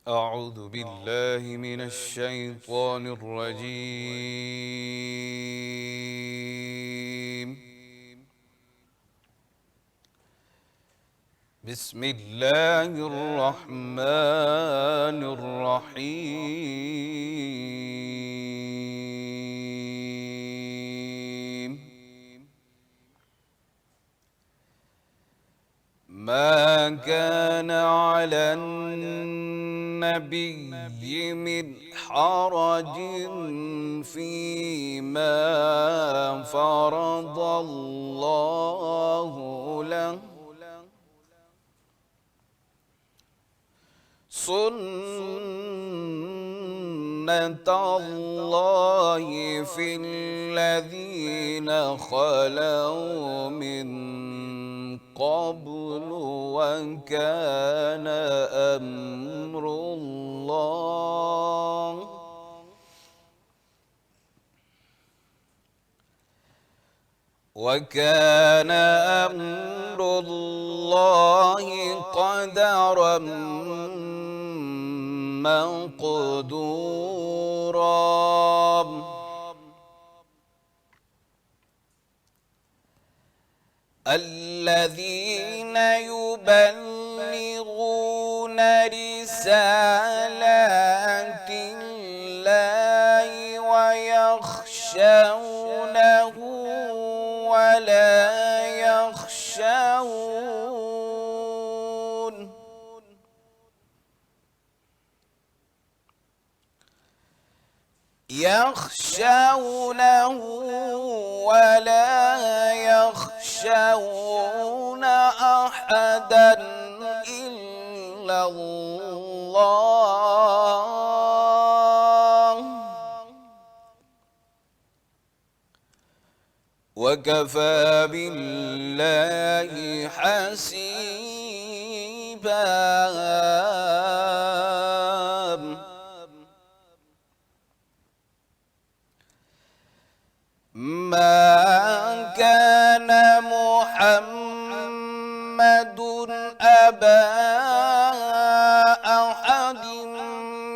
أعوذ بالله من الشيطان الرجيم. بسم الله الرحمن الرحيم. ما كان على النبي من حرج فيما فرض الله له، سنة الله في الذين خلوا من قبل، وكان أمر الله قدرا مقدورا. الذين يبلغون رسالات الله ويخشونه ولا يخشونه أحدا إلا الله، وكفى بالله حسيبا. ما كان محمد أبا أحد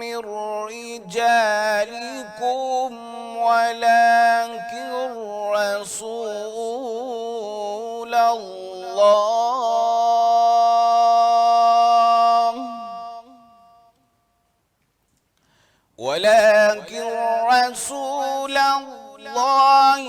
من رجالكم ولكن رسول الله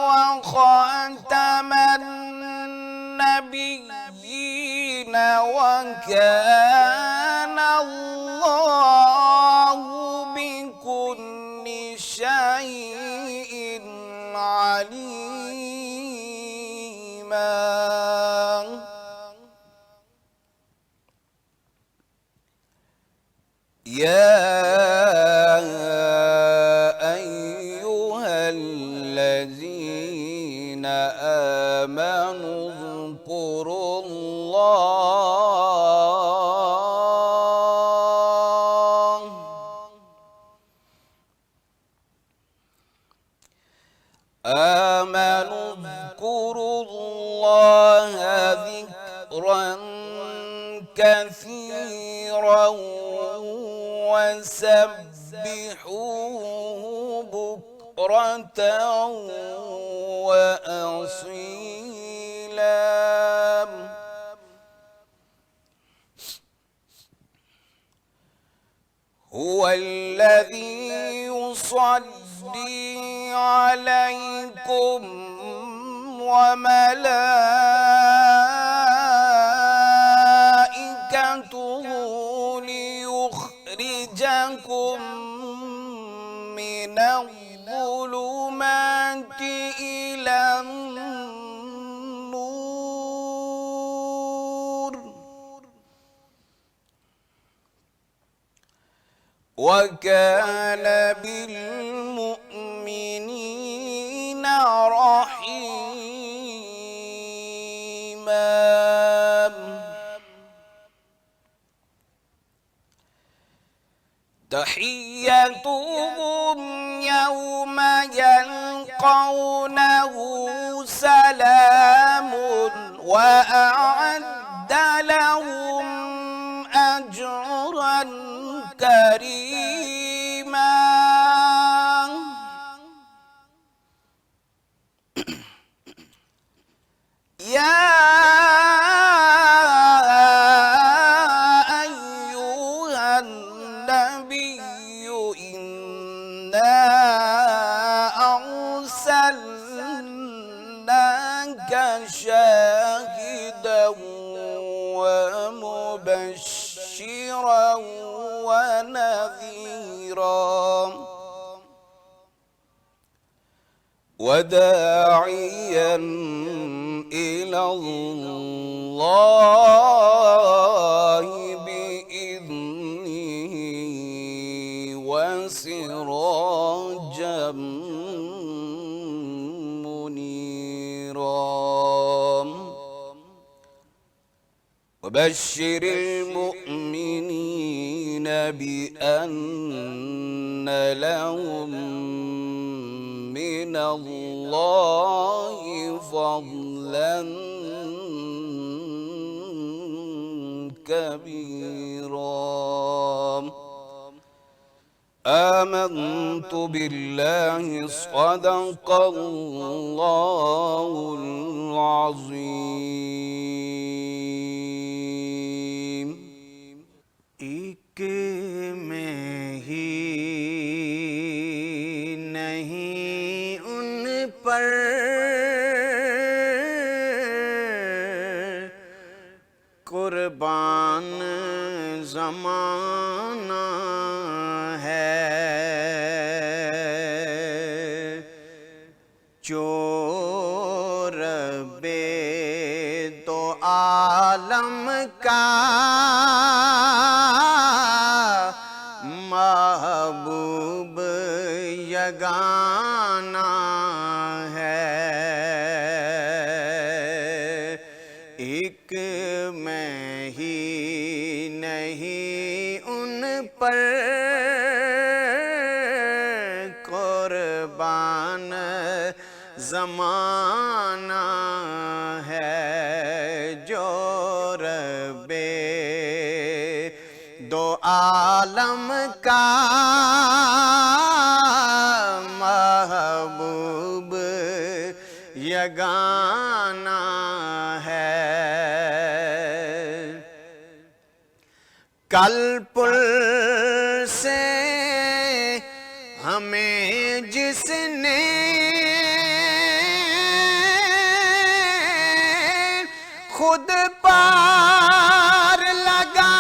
وخاتم النبيين، وكان الله بكل شيء عليما. يا أيها الذين آمنوا اذكروا الله ذكرا كثيرا وسبحوه بكرة وأصيلا. هو الذي يصلي عليكم وملائكته ليخرجكم من الظلمات إلى النور، وكان بالمؤمنين رحيما. تحيتهم يوم يلقونه سلام، وأعد لهم أجرا كريما يا أيها النبي إنا أرسلناك شاهدا ومبشرا ونذيرا وداعيا إلى الله بإذنه وسراجا منيرا وبشر المؤمنين بأن لهم من الله فضلا كبيرا آمنت بالله صدق الله العظيم ایک میں ہی نہیں ان پر قربان زمانہ ہے جو رب دو عالم کا محبوب یگانہ ہے ایک میں ہی نہیں ان پر قربان زمانہ ہے جو رب دو عالم کا محبوب یگانہ ہے کل پل سے ہمیں جس نے خود پار لگانا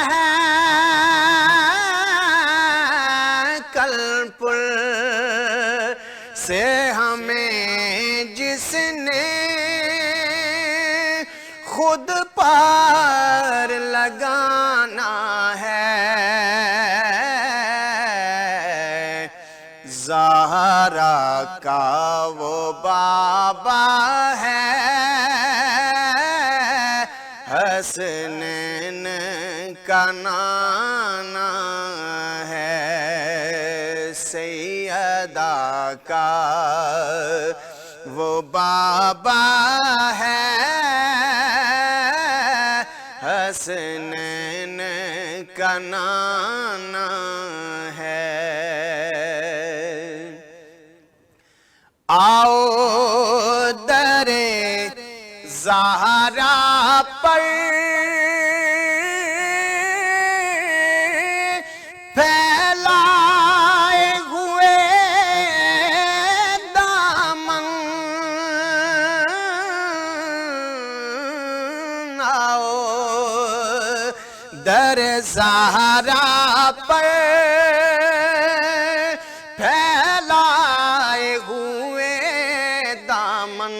ہے کل پل سے ہمیں جس نے خود پار لگانا ہے زہرا کا وہ بابا ہے حسنین کا نانا ہے سیدہ کا وہ بابا ہے حسنین کا نانا ہے آؤ در زہرا پر پھیلائے ہوئے دامن آؤ در زہرا پر پھیلائے ہوئے دامن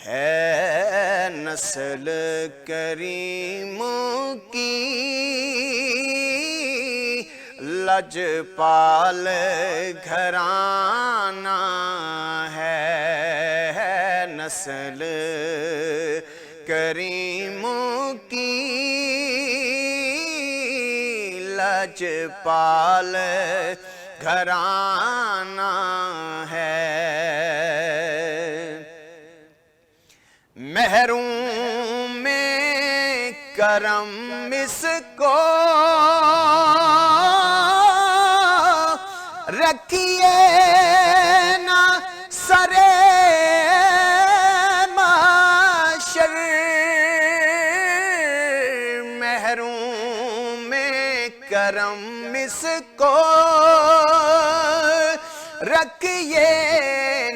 ہے نسل کریموں کی لجپال گھرانہ ہے نسل کریموں کی لجپال گھرانہ ہے محروم کرم اس کو رکھیے نہ سرے معاشر، محروم کرم اس کو رکھیے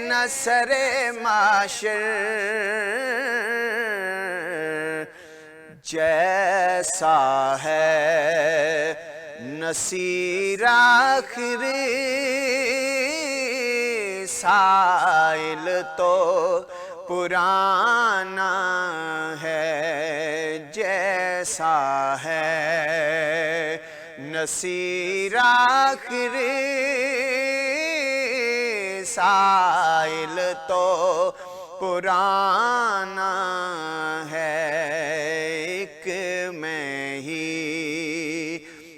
نہ سرے معاشر، جیسا ہے نصیر آخری سائل تو پرانا ہے، جیسا ہے نصیر آخری سائل تو پرانا ہے، ایک میں ہی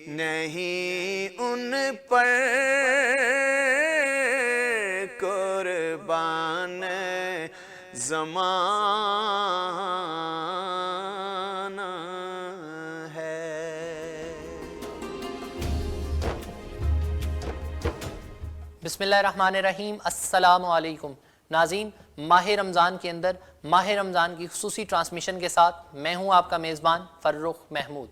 نہیں ان پر قربان زمانہ ہے۔ بسم اللہ الرحمن الرحیم۔ السلام علیکم ناظرین، ماہ رمضان کے اندر ماہ رمضان کی خصوصی ٹرانسمیشن کے ساتھ میں ہوں آپ کا میزبان فرخ محمود۔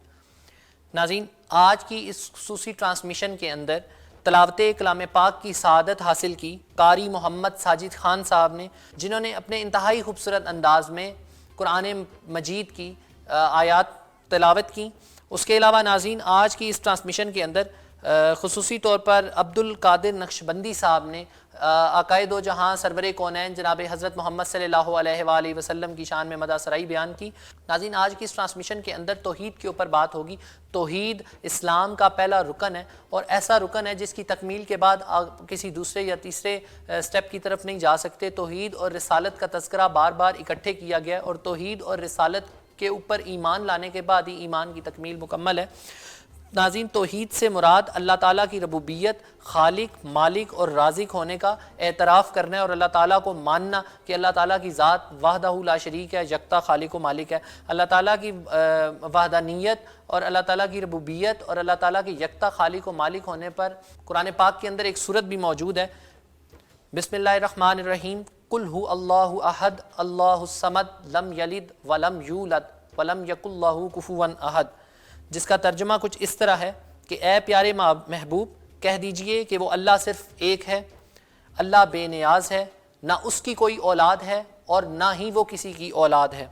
ناظرین، آج کی اس خصوصی ٹرانسمیشن کے اندر تلاوت کلام پاک کی سعادت حاصل کی قاری محمد ساجد خان صاحب نے، جنہوں نے اپنے انتہائی خوبصورت انداز میں قرآن مجید کی آیات تلاوت کی۔ اس کے علاوہ ناظرین، آج کی اس ٹرانسمیشن کے اندر خصوصی طور پر عبد القادر نقشبندی صاحب نے آقائے دو جہاں سرور کونین جناب حضرت محمد صلی اللہ علیہ وآلہ وسلم کی شان میں مدح سرائی بیان کی۔ ناظرین، آج کی اس ٹرانسمیشن کے اندر توحید کے اوپر بات ہوگی۔ توحید اسلام کا پہلا رکن ہے، اور ایسا رکن ہے جس کی تکمیل کے بعد کسی دوسرے یا تیسرے سٹیپ کی طرف نہیں جا سکتے۔ توحید اور رسالت کا تذکرہ بار بار اکٹھے کیا گیا ہے، اور توحید اور رسالت کے اوپر ایمان لانے کے بعد ہی ایمان کی تکمیل مکمل ہے۔ ناظرین، توحید سے مراد اللہ تعالیٰ کی ربوبیت، خالق، مالک اور رازق ہونے کا اعتراف کرنا ہے، اور اللہ تعالیٰ کو ماننا کہ اللہ تعالیٰ کی ذات وحدہ لا شریک ہے، یکتا خالق و مالک ہے۔ اللہ تعالیٰ کی وحدانیت اور اللہ تعالیٰ کی ربوبیت اور اللہ تعالیٰ کی یکتا خالق و مالک ہونے پر قرآن پاک کے اندر ایک سورت بھی موجود ہے۔ بسم اللہ الرحمن الرحیم۔ قل هو اللہ احد اللہ الصمد لم یلد ولم یولد ولم یکن لہ کفوا احد، جس کا ترجمہ کچھ اس طرح ہے کہ اے پیارے محبوب، کہہ دیجئے کہ وہ اللہ صرف ایک ہے، اللہ بے نیاز ہے، نہ اس کی کوئی اولاد ہے اور نہ ہی وہ کسی کی اولاد ہے،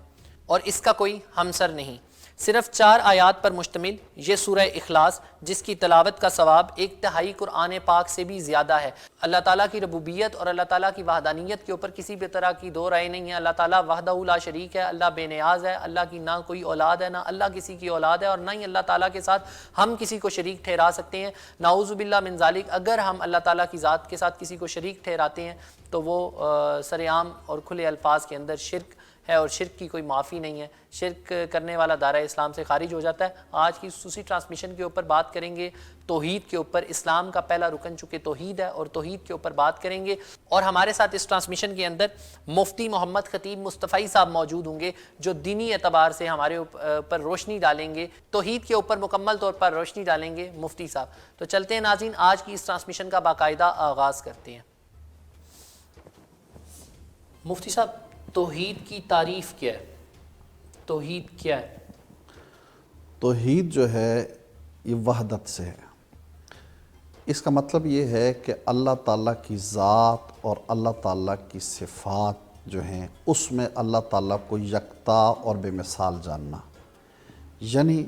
اور اس کا کوئی ہمسر نہیں۔ صرف 4 آیات پر مشتمل یہ سورہ اخلاص، جس کی تلاوت کا ثواب 1/3 قرآن پاک سے بھی زیادہ ہے۔ اللہ تعالیٰ کی ربوبیت اور اللہ تعالیٰ کی وحدانیت کے اوپر کسی بھی طرح کی دو رائے نہیں ہے۔ اللہ تعالیٰ وحدہ لا شریک ہے، اللہ بے نیاز ہے، اللہ کی نہ کوئی اولاد ہے، نہ اللہ کسی کی اولاد ہے، اور نہ ہی اللہ تعالیٰ کے ساتھ ہم کسی کو شریک ٹھہرا سکتے ہیں۔ نعوذ باللہ من ذالک، اگر ہم اللہ تعالیٰ کی ذات کے ساتھ کسی کو شریک ٹھہراتے ہیں تو وہ سرعام اور کھلے الفاظ کے اندر شرک ہے، اور شرک کی کوئی معافی نہیں ہے۔ شرک کرنے والا دائرہ اسلام سے خارج ہو جاتا ہے۔ آج کی خصوصی ٹرانسمیشن کے اوپر بات کریں گے توحید کے اوپر۔ اسلام کا پہلا رکن چونکہ توحید ہے، اور توحید کے اوپر بات کریں گے، اور ہمارے ساتھ اس ٹرانسمیشن کے اندر مفتی محمد خطیب مصطفی صاحب موجود ہوں گے، جو دینی اعتبار سے ہمارے اوپر روشنی ڈالیں گے، توحید کے اوپر مکمل طور پر روشنی ڈالیں گے مفتی صاحب۔ تو چلتے ہیں ناظرین، آج کی اس ٹرانسمیشن کا باقاعدہ آغاز کرتے ہیں۔ مفتی صاحب، توحید کی تعریف کیا ہے؟ توحید کیا ہے؟ توحید جو ہے یہ وحدت سے ہے۔ اس کا مطلب یہ ہے کہ اللہ تعالیٰ کی ذات اور اللہ تعالیٰ کی صفات جو ہیں اس میں اللہ تعالیٰ کو یکتا اور بے مثال جاننا، یعنی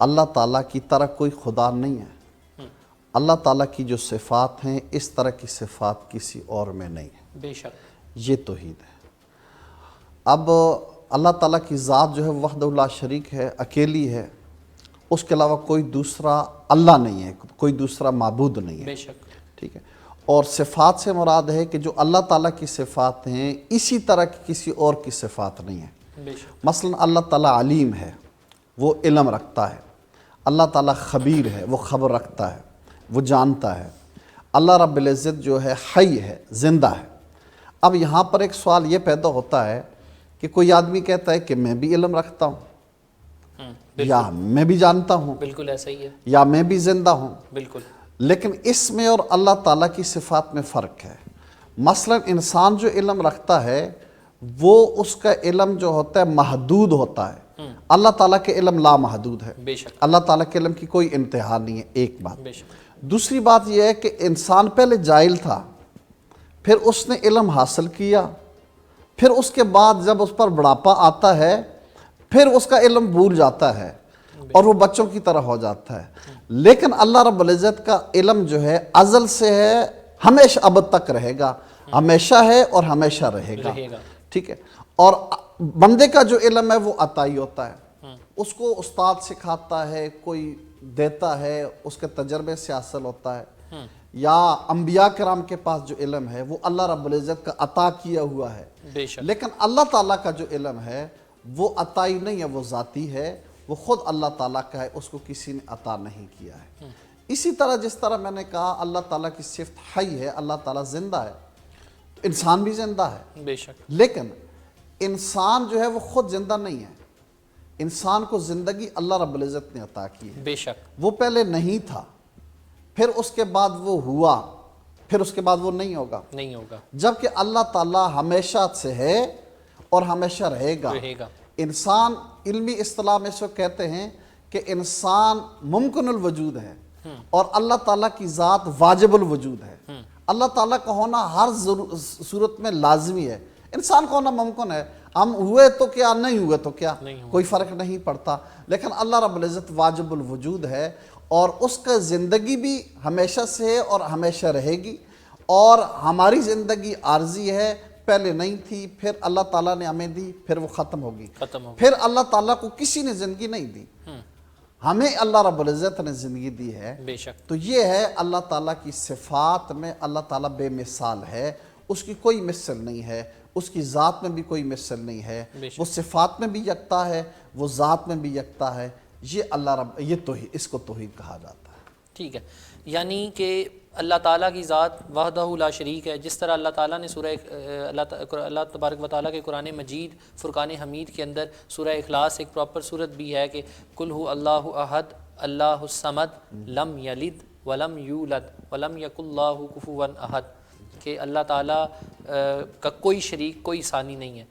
اللہ تعالیٰ کی طرح کوئی خدا نہیں ہے۔ اللہ تعالیٰ کی جو صفات ہیں اس طرح کی صفات کسی اور میں نہیں ہے۔ بے شک، یہ توحید ہے۔ اب اللہ تعالیٰ کی ذات جو ہے وحدہ لا شریک ہے، اکیلی ہے، اس کے علاوہ کوئی دوسرا اللہ نہیں ہے، کوئی دوسرا معبود نہیں ہے۔ بے شک، ٹھیک ہے۔ اور صفات سے مراد ہے کہ جو اللہ تعالیٰ کی صفات ہیں اسی طرح کی کسی اور کی صفات نہیں ہیں۔ بے شک، مثلا اللہ تعالیٰ علیم ہے، وہ علم رکھتا ہے۔ اللہ تعالیٰ خبیر ہے، وہ خبر رکھتا ہے، وہ جانتا ہے۔ اللہ رب العزت جو ہے حی ہے، زندہ ہے۔ اب یہاں پر ایک سوال یہ پیدا ہوتا ہے کہ کوئی آدمی کہتا ہے کہ میں بھی علم رکھتا ہوں یا میں بھی جانتا ہوں بالکل ایسا ہی ہے، یا میں بھی زندہ ہوں، بالکل لیکن اس میں اور اللہ تعالیٰ کی صفات میں فرق ہے۔ مثلا انسان جو علم رکھتا ہے وہ اس کا علم جو ہوتا ہے محدود ہوتا ہے، اللہ تعالیٰ کے علم لامحدود ہے، بے شک اللہ تعالیٰ کے علم کی کوئی انتہا نہیں ہے، ایک بات۔ بے شک دوسری بات یہ ہے کہ انسان پہلے جاہل تھا، پھر اس نے علم حاصل کیا، پھر اس کے بعد جب اس پر بڑھاپا آتا ہے پھر اس کا علم بھول جاتا ہے اور وہ بچوں کی طرح ہو جاتا ہے۔ لیکن اللہ رب العزت کا علم جو ہے ازل سے ہے، ہمیشہ ابد تک رہے گا، ہمیشہ ہے اور ہمیشہ رہے گا، ٹھیک ہے۔ اور بندے کا جو علم ہے وہ عطائی ہوتا ہے، اس کو استاد سکھاتا ہے، کوئی دیتا ہے، اس کے تجربے سے حاصل ہوتا ہے، یا انبیاء کرام کے پاس جو علم ہے وہ اللہ رب العزت کا عطا کیا ہوا ہے۔ بے شک لیکن اللہ تعالیٰ کا جو علم ہے وہ عطائی نہیں ہے، وہ ذاتی ہے، وہ خود اللہ تعالیٰ کا ہے، اس کو کسی نے عطا نہیں کیا ہے۔ اسی طرح جس طرح میں نے کہا اللہ تعالیٰ کی صفت حی ہے، اللہ تعالیٰ زندہ ہے، انسان بھی زندہ ہے، بے شک لیکن انسان جو ہے وہ خود زندہ نہیں ہے، انسان کو زندگی اللہ رب العزت نے عطا کی ہے۔ بے شک وہ پہلے نہیں تھا، پھر اس کے بعد وہ ہوا، پھر اس کے بعد وہ نہیں ہوگا، نہیں ہوگا، جبکہ اللہ تعالیٰ ہمیشہ سے ہے اور ہمیشہ رہے گا۔ انسان علمی اصطلاح میں اس کو کہتے ہیں کہ انسان ممکن الوجود ہے اور اللہ تعالیٰ کی ذات واجب الوجود ہے۔ اللہ تعالیٰ کا ہونا ہر صورت میں لازمی ہے، انسان کا ہونا ممکن ہے، ہم ہوئے تو کیا نہیں ہوئے تو کیا، کوئی فرق نہیں پڑتا، لیکن اللہ رب العزت واجب الوجود ہے اور اس کا زندگی بھی ہمیشہ سے ہے اور ہمیشہ رہے گی، اور ہماری زندگی عارضی ہے، پہلے نہیں تھی، پھر اللہ تعالیٰ نے ہمیں دی، پھر وہ ختم ہوگی، پھر اللہ تعالیٰ کو کسی نے زندگی نہیں دی، ہمیں اللہ رب العزت نے زندگی دی ہے۔ بے شک تو یہ ہے اللہ تعالیٰ کی صفات میں اللہ تعالیٰ بے مثال ہے، اس کی کوئی مثل نہیں ہے، اس کی ذات میں بھی کوئی مثل نہیں ہے، وہ صفات میں بھی یکتا ہے، وہ ذات میں بھی یکتا ہے، یہ اللہ رب، یہ توحید، اس کو توحید کہا جاتا ہے۔ ٹھیک ہے، یعنی کہ اللہ تعالیٰ کی ذات وحدہ لا شریک ہے، جس طرح اللہ تعالیٰ نے سورہ اللہ تبارک و تعالیٰ کے قرآن مجید فرقان حمید کے اندر سورہ اخلاص ایک پراپر صورت بھی ہے کہ قل هو اللہ احد اللہ الصمد لم یلد ولم یولد ولم یکن لہ کفوا احد، کہ اللہ تعالیٰ کا کوئی شریک، کوئی ثانی نہیں ہے۔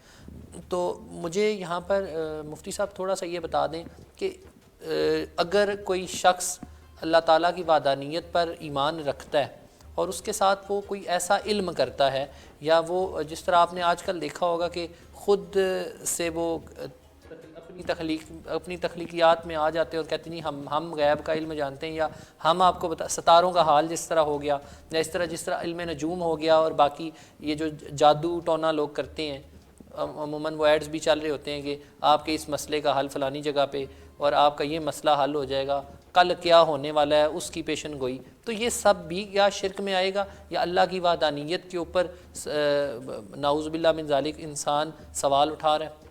تو مجھے یہاں پر مفتی صاحب تھوڑا سا یہ بتا دیں کہ اگر کوئی شخص اللہ تعالیٰ کی وحدانیت پر ایمان رکھتا ہے اور اس کے ساتھ وہ کوئی ایسا علم کرتا ہے، یا وہ جس طرح آپ نے آج کل دیکھا ہوگا کہ خود سے وہ اپنی تخلیقیات میں آ جاتے ہیں اور کہتے نہیں ہم غیب کا علم جانتے ہیں، یا ہم آپ کو ستاروں کا حال جس طرح ہو گیا، یا جس طرح علم نجوم ہو گیا، اور باقی یہ جو جادو ٹونا لوگ کرتے ہیں، عموماً وہ ایڈز بھی چل رہے ہوتے ہیں کہ آپ کے اس مسئلے کا حل فلانی جگہ پہ، اور آپ کا یہ مسئلہ حل ہو جائے گا، کل کیا ہونے والا ہے اس کی پیشن گوئی، تو یہ سب بھی کیا شرک میں آئے گا، یا اللہ کی وحدانیت کے اوپر نعوذ باللہ من ذالک انسان سوال اٹھا رہا ہے؟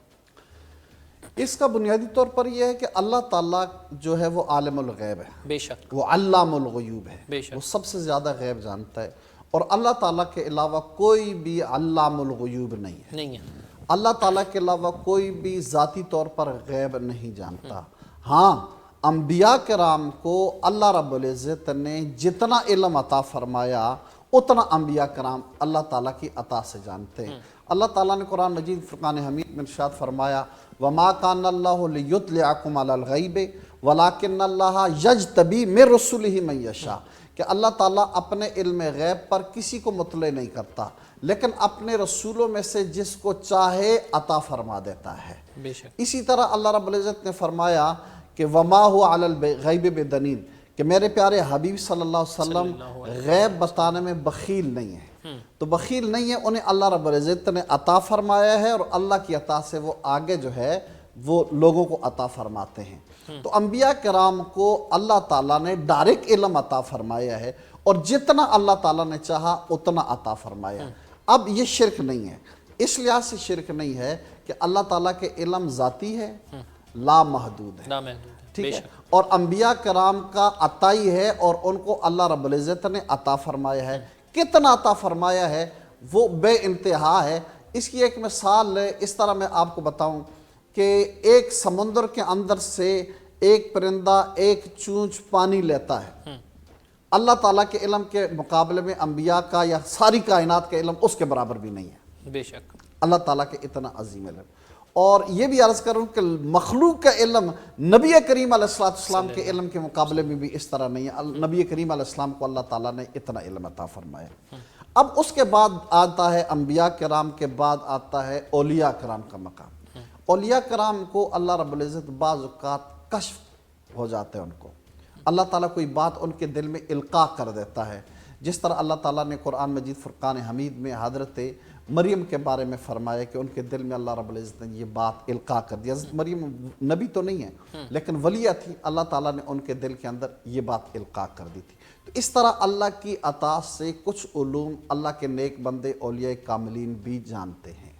اس کا بنیادی طور پر یہ ہے کہ اللہ تعالیٰ جو ہے وہ عالم الغیب ہے، بے شک وہ علام الغیوب ہے، بے شک وہ سب سے زیادہ غیب جانتا ہے، اور اللہ تعالیٰ کے علاوہ کوئی بھی علام الغیوب نہیں ہے۔ اللہ تعالیٰ کے علاوہ کوئی بھی ذاتی طور پر غیب نہیں جانتا۔ ہاں، انبیاء کرام کو اللہ رب العزت نے جتنا علم عطا فرمایا اتنا انبیاء کرام اللہ تعالیٰ کی عطا سے جانتے ہیں۔ اللہ تعالیٰ نے قرآن مجید فرقان حمید میں ارشاد فرمایا وَمَا كَانَ اللَّهُ لِيُطْلِعَكُمْ عَلَى الْغَيْبِ وَلَكِنَّ اللَّهَ يَجْتَبِي مِن رُّسُلِهِ مَن يَشَاءُ، کہ اللہ تعالیٰ اپنے علم غیب پر کسی کو مطلع نہیں کرتا، لیکن اپنے رسولوں میں سے جس کو چاہے عطا فرما دیتا ہے۔ بے شک اسی طرح اللہ رب العزت نے فرمایا کہ وَمَا هُوَ عَلَى الْغَيْبِ بِضَنِينٍ، کہ میرے پیارے حبیب صلی اللہ علیہ وسلم غیب بتانے میں بخیل نہیں ہے، تو بخیل نہیں ہے، انہیں اللہ رب العزت نے عطا فرمایا ہے، اور اللہ کی عطا سے وہ آگے جو ہے وہ لوگوں کو عطا فرماتے ہیں۔ تو انبیاء کرام کو اللہ تعالیٰ نے ڈائریکٹ علم عطا فرمایا ہے، اور جتنا اللہ تعالیٰ نے چاہا اتنا عطا فرمایا۔ اب یہ شرک نہیں ہے، اس لحاظ سے شرک نہیں ہے کہ اللہ تعالیٰ کے علم ذاتی ہے، لامحدود ہے، ٹھیک ہے، اور انبیاء کرام کا عطائی ہے، اور ان کو اللہ رب العزت نے عطا فرمایا ہے۔ کتنا عطا فرمایا ہے وہ بے انتہا ہے، اس کی ایک مثال اس طرح میں آپ کو بتاؤں کہ ایک سمندر کے اندر سے ایک پرندہ ایک چونچ پانی لیتا ہے، اللہ تعالیٰ کے علم کے مقابلے میں انبیاء کا یا ساری کائنات کا علم اس کے برابر بھی نہیں ہے، بے شک اللہ تعالیٰ کے اتنا عظیم علم۔ اور یہ بھی عرض کروں کہ مخلوق کا علم نبی کریم علیہ السلام کے علم کے مقابلے میں بھی اس طرح نہیں ہے، نبی کریم علیہ السلام کو اللہ تعالیٰ نے اتنا علم عطا فرمایا۔ اب اس کے بعد آتا ہے انبیاء کرام کے بعد آتا ہے اولیاء کرام کا مقام۔ اولیاء کرام کو اللہ رب العزت بعض اوقات کشف ہو جاتے ہیں، ان کو اللہ تعالیٰ کوئی بات ان کے دل میں القاء کر دیتا ہے، جس طرح اللہ تعالیٰ نے قرآن مجید فرقان حمید میں حضرت مریم کے بارے میں فرمایا کہ ان کے دل میں اللہ رب العزت نے یہ بات القاء کر دی۔ حضرت مریم نبی تو نہیں ہے لیکن ولیہ تھی، اللہ تعالیٰ نے ان کے دل کے اندر یہ بات القاء کر دی تھی۔ تو اس طرح اللہ کی عطا سے کچھ علوم اللہ کے نیک بندے اولیاء کاملین بھی جانتے ہیں۔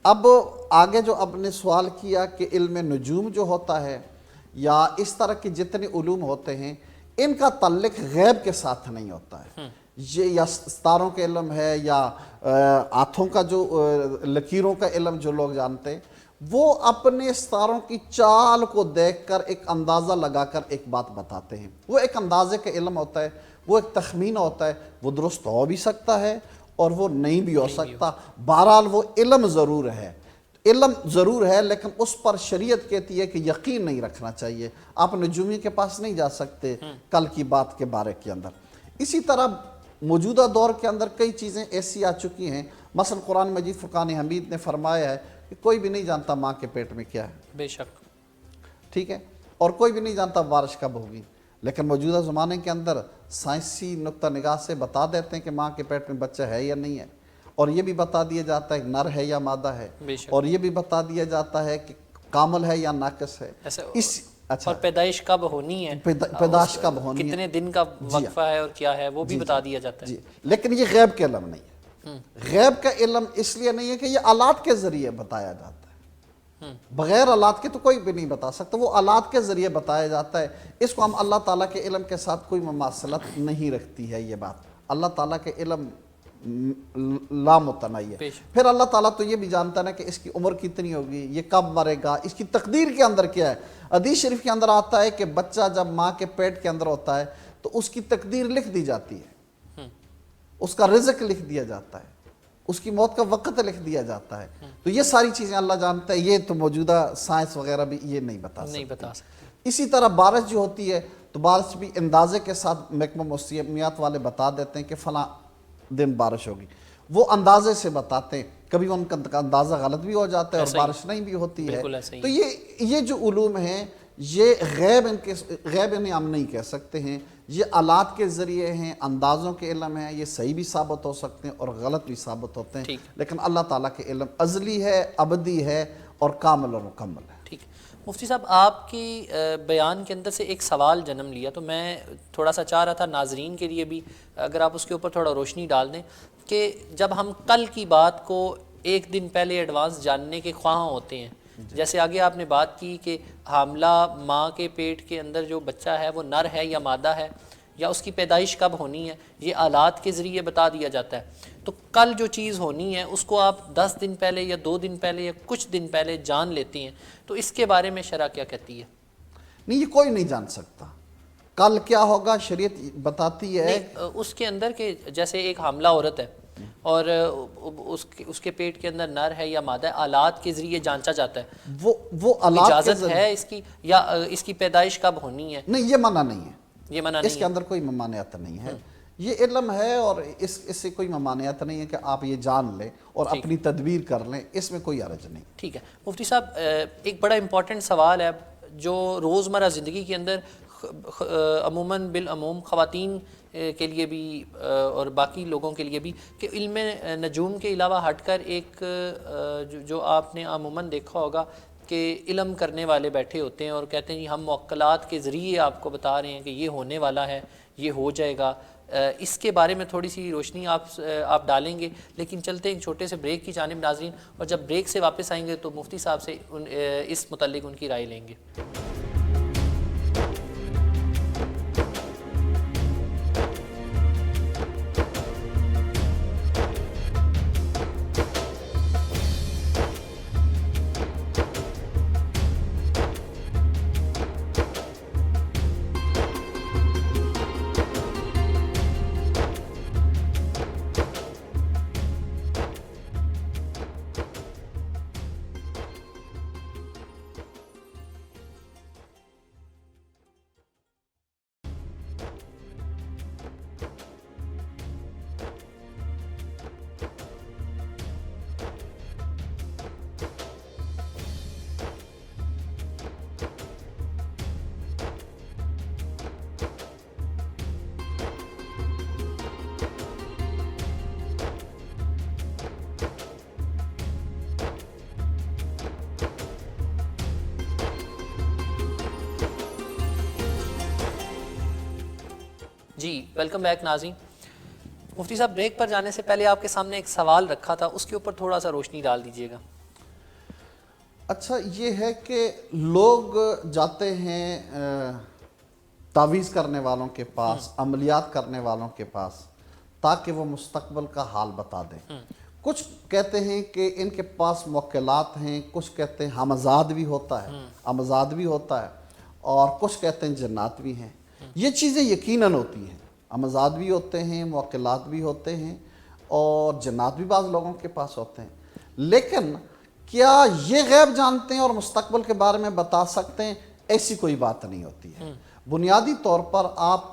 اب آگے جو آپ نے سوال کیا کہ علم نجوم جو ہوتا ہے یا اس طرح کے جتنے علوم ہوتے ہیں، ان کا تعلق غیب کے ساتھ نہیں ہوتا ہے۔ یہ یا ستاروں کے علم ہے یا ہاتھوں کا جو لکیروں کا علم جو لوگ جانتے ہیں، وہ اپنے ستاروں کی چال کو دیکھ کر ایک اندازہ لگا کر ایک بات بتاتے ہیں۔ وہ ایک اندازے کا علم ہوتا ہے، وہ ایک تخمینہ ہوتا ہے، وہ درست ہو بھی سکتا ہے اور وہ نہیں بھی ہو سکتا، بہرحال وہ علم ضرور ہے۔ علم ضرور ہے لیکن اس پر شریعت کہتی ہے کہ یقین نہیں رکھنا چاہیے، آپ نجومی کے پاس نہیں جا سکتے کل کی بات کے بارے کے اندر۔ اسی طرح موجودہ دور کے اندر کئی چیزیں ایسی آ چکی ہیں، مثلا قرآن مجید فرقان حمید نے فرمایا ہے کہ کوئی بھی نہیں جانتا ماں کے پیٹ میں کیا ہے، بے شک، ٹھیک ہے، اور کوئی بھی نہیں جانتا بارش کب ہوگی، لیکن موجودہ زمانے کے اندر سائنسی نقطہ نگاہ سے بتا دیتے ہیں کہ ماں کے پیٹ میں بچہ ہے یا نہیں ہے، اور یہ بھی بتا دیا جاتا ہے نر ہے یا مادہ ہے، اور یہ بھی بتا دیا جاتا ہے کہ کامل ہے یا ناقص ہے، اور پیدائش کب ہونی ہے، پیدائش کب ہونی ہے، کتنے دن کا وقفہ ہے اور کیا ہے، وہ بھی بتا دیا جاتا ہے۔ لیکن یہ غیب کا علم نہیں ہے۔ غیب کا علم اس لیے نہیں ہے کہ یہ آلات کے ذریعے بتایا جاتا ہے، بغیر آلات کے تو کوئی بھی نہیں بتا سکتا، وہ آلات کے ذریعے بتایا جاتا ہے۔ اس کو ہم اللہ تعالیٰ کے علم کے ساتھ کوئی مماثلت نہیں رکھتی ہے یہ بات، اللہ تعالیٰ کے علم لامتناہی ہے۔ پھر اللہ تعالیٰ تو یہ بھی جانتا ہے کہ اس کی عمر کتنی ہوگی، یہ کب مرے گا، اس کی تقدیر کے اندر کیا ہے۔ حدیث شریف کے اندر آتا ہے کہ بچہ جب ماں کے پیٹ کے اندر ہوتا ہے تو اس کی تقدیر لکھ دی جاتی ہے، اس کا رزق لکھ دیا جاتا ہے، اس کی موت کا وقت لکھ دیا جاتا ہے۔ تو یہ ساری چیزیں اللہ جانتا ہے، یہ تو موجودہ سائنس وغیرہ بھی یہ نہیں بتا سکتے۔ اسی طرح بارش جو ہوتی ہے تو بارش بھی اندازے کے ساتھ محکمہ موسمیات والے بتا دیتے ہیں کہ فلاں دن بارش ہوگی، وہ اندازے سے بتاتے ہیں، کبھی ان کا اندازہ غلط بھی ہو جاتا ہے اور بارش نہیں بھی ہوتی ہے۔ تو یہ جو علوم ہیں یہ غیب انہیں ہم نہیں کہہ سکتے ہیں، یہ آلات کے ذریعے ہیں، اندازوں کے علم ہیں، یہ صحیح بھی ثابت ہو سکتے ہیں اور غلط بھی ثابت ہوتے ہیں، لیکن اللہ تعالیٰ کے علم ازلی ہے، ابدی ہے اور کامل اور مکمل ہے۔ ٹھیک ہے مفتی صاحب، آپ کی بیان کے اندر سے ایک سوال جنم لیا، تو میں تھوڑا سا چاہ رہا تھا ناظرین کے لیے بھی اگر آپ اس کے اوپر تھوڑا روشنی ڈال دیں کہ جب ہم کل کی بات کو ایک دن پہلے ایڈوانس جاننے کے خواہاں ہوتے ہیں، جیسے آگے آپ نے بات کی کہ حاملہ ماں کے پیٹ کے اندر جو بچہ ہے وہ نر ہے یا مادہ ہے، یا اس کی پیدائش کب ہونی ہے، یہ آلات کے ذریعے بتا دیا جاتا ہے، تو کل جو چیز ہونی ہے اس کو آپ 10 دن پہلے یا 2 دن پہلے یا کچھ دن پہلے جان لیتے ہیں، تو اس کے بارے میں شرع کیا کہتی ہے؟ نہیں، یہ کوئی نہیں جان سکتا کل کیا ہوگا، شریعت بتاتی ہے اس کے اندر کہ جیسے ایک حاملہ عورت ہے اور اس کے پیٹ کے اندر نر ہے یا مادہ ہے، آلات کے ذریعے جانچا جاتا ہے، وہ آلات اجازت ہے اس کی، یا اس کی پیدائش کب ہونی ہے؟ نہیں، یہ منع نہیں ہے، یہ منع نہیں، اس کے اندر کوئی ممانعت نہیں ہے، یہ علم ہے اور اس سے کوئی ممانعت نہیں ہے کہ آپ یہ جان لیں اور اپنی تدبیر کر لیں، اس میں کوئی حرج نہیں۔ ٹھیک ہے مفتی صاحب، ایک بڑا امپورٹنٹ سوال ہے جو روزمرہ زندگی کے اندر عموماً بالعموم خواتین کے لیے بھی اور باقی لوگوں کے لیے بھی، کہ علم نجوم کے علاوہ ہٹ کر ایک جو آپ نے عموماً دیکھا ہوگا کہ علم کرنے والے بیٹھے ہوتے ہیں اور کہتے ہیں جی ہم موکلات کے ذریعے آپ کو بتا رہے ہیں کہ یہ ہونے والا ہے، یہ ہو جائے گا، اس کے بارے میں تھوڑی سی روشنی آپ ڈالیں گے، لیکن چلتے ہیں ایک چھوٹے سے بریک کی جانب ناظرین، اور جب بریک سے واپس آئیں گے تو مفتی صاحب سے اس متعلق ان کی رائے لیں گے۔ جی ویلکم بیک ناظرین. مفتی صاحب بریک پر جانے سے پہلے آپ کے سامنے ایک سوال رکھا تھا, اس کے اوپر تھوڑا سا روشنی ڈال دیجیے گا. اچھا یہ ہے کہ لوگ جاتے ہیں تعویذ کرنے والوں کے پاس, عملیات کرنے والوں کے پاس, تاکہ وہ مستقبل کا حال بتا دیں. کچھ کہتے ہیں کہ ان کے پاس موکلات ہیں, کچھ کہتے ہیں ہمزاد بھی ہوتا ہے, امزاد بھی ہوتا ہے, اور کچھ کہتے ہیں جنات بھی ہیں. یہ چیزیں یقیناً ہوتی ہیں, امزاد بھی ہوتے ہیں, موکلات بھی ہوتے ہیں, اور جنات بھی بعض لوگوں کے پاس ہوتے ہیں. لیکن کیا یہ غیب جانتے ہیں اور مستقبل کے بارے میں بتا سکتے ہیں؟ ایسی کوئی بات نہیں ہوتی ہے. بنیادی طور پر آپ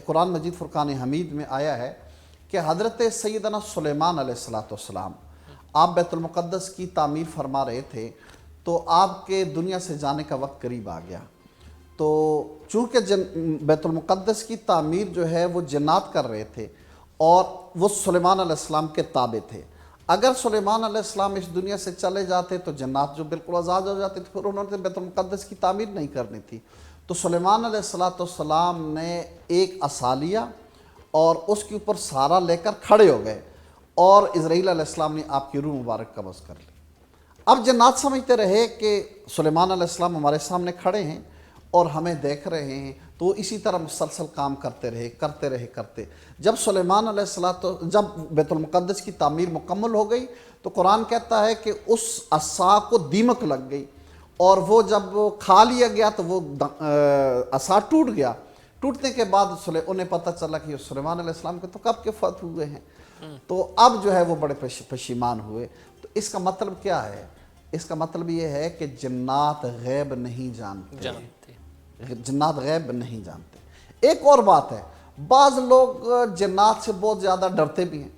قرآن مجید فرقان حمید میں آیا ہے کہ حضرت سیدنا سلیمان علیہ السلام آپ بیت المقدس کی تعمیر فرما رہے تھے, تو آپ کے دنیا سے جانے کا وقت قریب آ گیا. تو چونکہ بیت المقدس کی تعمیر جو ہے وہ جنات کر رہے تھے, اور وہ سلیمان علیہ السلام کے تابع تھے. اگر سلیمان علیہ السلام اس دنیا سے چلے جاتے تو جنات جو بالکل آزاد ہو جاتے تھے, پھر انہوں نے بیت المقدس کی تعمیر نہیں کرنی تھی. تو سلیمان علیہ السلام نے ایک عصا لیا اور اس کے اوپر سارا لے کر کھڑے ہو گئے, اور اسرائیل علیہ السلام نے آپ کی روح مبارک قبض کر لی. اب جنات سمجھتے رہے کہ سلیمان علیہ السلام ہمارے سامنے کھڑے ہیں اور ہمیں دیکھ رہے ہیں, تو وہ اسی طرح مسلسل کام کرتے رہے. جب سلیمان علیہ السلام جب بیت المقدس کی تعمیر مکمل ہو گئی, تو قرآن کہتا ہے کہ اس عصا کو دیمک لگ گئی, اور وہ جب کھا لیا گیا تو وہ عصا ٹوٹ گیا. ٹوٹنے کے بعد انہیں پتہ چلا کہ سلیمان علیہ السلام کے تو کب کے فوت ہوئے ہیں. تو اب جو ہے وہ بڑے پشیمان ہوئے. تو اس کا مطلب کیا ہے؟ اس کا مطلب یہ ہے کہ جنات غیب نہیں جانتے. جنات غیب نہیں جانتے. ایک اور بات ہے, بعض لوگ جنات سے بہت زیادہ ڈرتے بھی ہیں.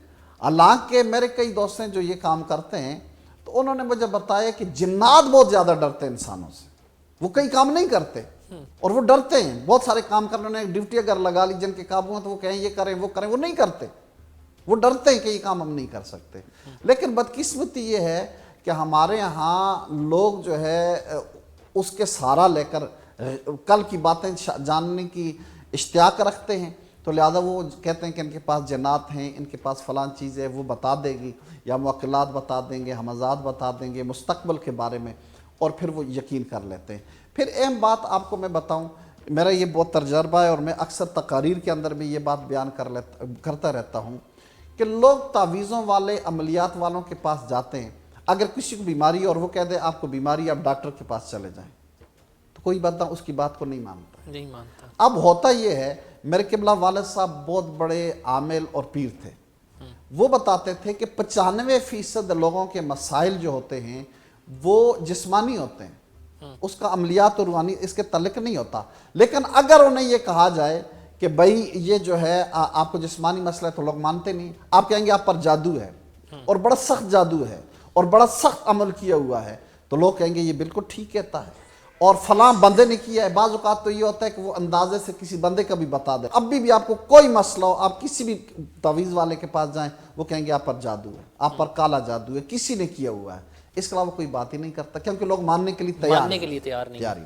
حالانکہ میرے کئی دوست ہیں جو یہ کام کرتے ہیں, تو انہوں نے مجھے بتایا کہ جنات بہت زیادہ ڈرتے ہیں انسانوں سے. وہ کئی کام نہیں کرتے اور وہ ڈرتے ہیں. بہت سارے کام کرنے, انہوں نے ڈیوٹی اگر لگا لی جن کے قابو ہیں, تو وہ کہیں یہ کریں وہ کریں, وہ نہیں کرتے. وہ ڈرتے ہیں کہ یہ کام ہم نہیں کر سکتے. لیکن بدقسمتی یہ ہے کہ ہمارے ہاں لوگ جو ہے اس کے سہارا لے کر کل کی باتیں جاننے کی اشتیاق رکھتے ہیں. تو لہذا وہ کہتے ہیں کہ ان کے پاس جنات ہیں, ان کے پاس فلاں چیز ہے, وہ بتا دے گی, یا موکلات بتا دیں گے, ہمزاد بتا دیں گے مستقبل کے بارے میں, اور پھر وہ یقین کر لیتے ہیں. پھر اہم بات آپ کو میں بتاؤں, میرا یہ بہت تجربہ ہے اور میں اکثر تقاریر کے اندر بھی یہ بات بیان کرتا رہتا ہوں کہ لوگ تعویذوں والے, عملیات والوں کے پاس جاتے ہیں. اگر کسی کو بیماری اور وہ کہہ دے آپ کو بیماری, آپ ڈاکٹر کے پاس چلے جائیں, تو کوئی بندہ اس کی بات کو نہیں مانتا. اب ہوتا یہ ہے, میرے قبلہ والد صاحب بہت بڑے عامل اور پیر تھے. وہ بتاتے تھے کہ 95% لوگوں کے مسائل جو ہوتے ہیں وہ جسمانی ہوتے ہیں, اس کا عملیات اور روحانی اس کے تعلق نہیں ہوتا. لیکن اگر انہیں یہ کہا جائے کہ بھائی یہ جو ہے آپ کو جسمانی مسئلہ ہے, تو لوگ مانتے نہیں. آپ کہیں گے آپ پر جادو ہے, اور بڑا سخت جادو ہے, اور بڑا سخت عمل کیا ہوا ہے, تو لوگ کہیں گے یہ بالکل ٹھیک کہتا ہے, اور فلاں بندے نے کیا ہے. بعض اوقات تو یہ ہوتا ہے کہ وہ اندازے سے کسی بندے کا بھی بتا دے. اب بھی آپ کو کوئی مسئلہ ہو, آپ کسی بھی تعویذ والے کے پاس جائیں, وہ کہیں گے آپ پر جادو ہے, آپ پر کالا جادو ہے, کسی نے کیا ہوا ہے. اس کے علاوہ کوئی بات ہی نہیں کرتا, کیونکہ لوگ ماننے کے لیے تیار نہیں.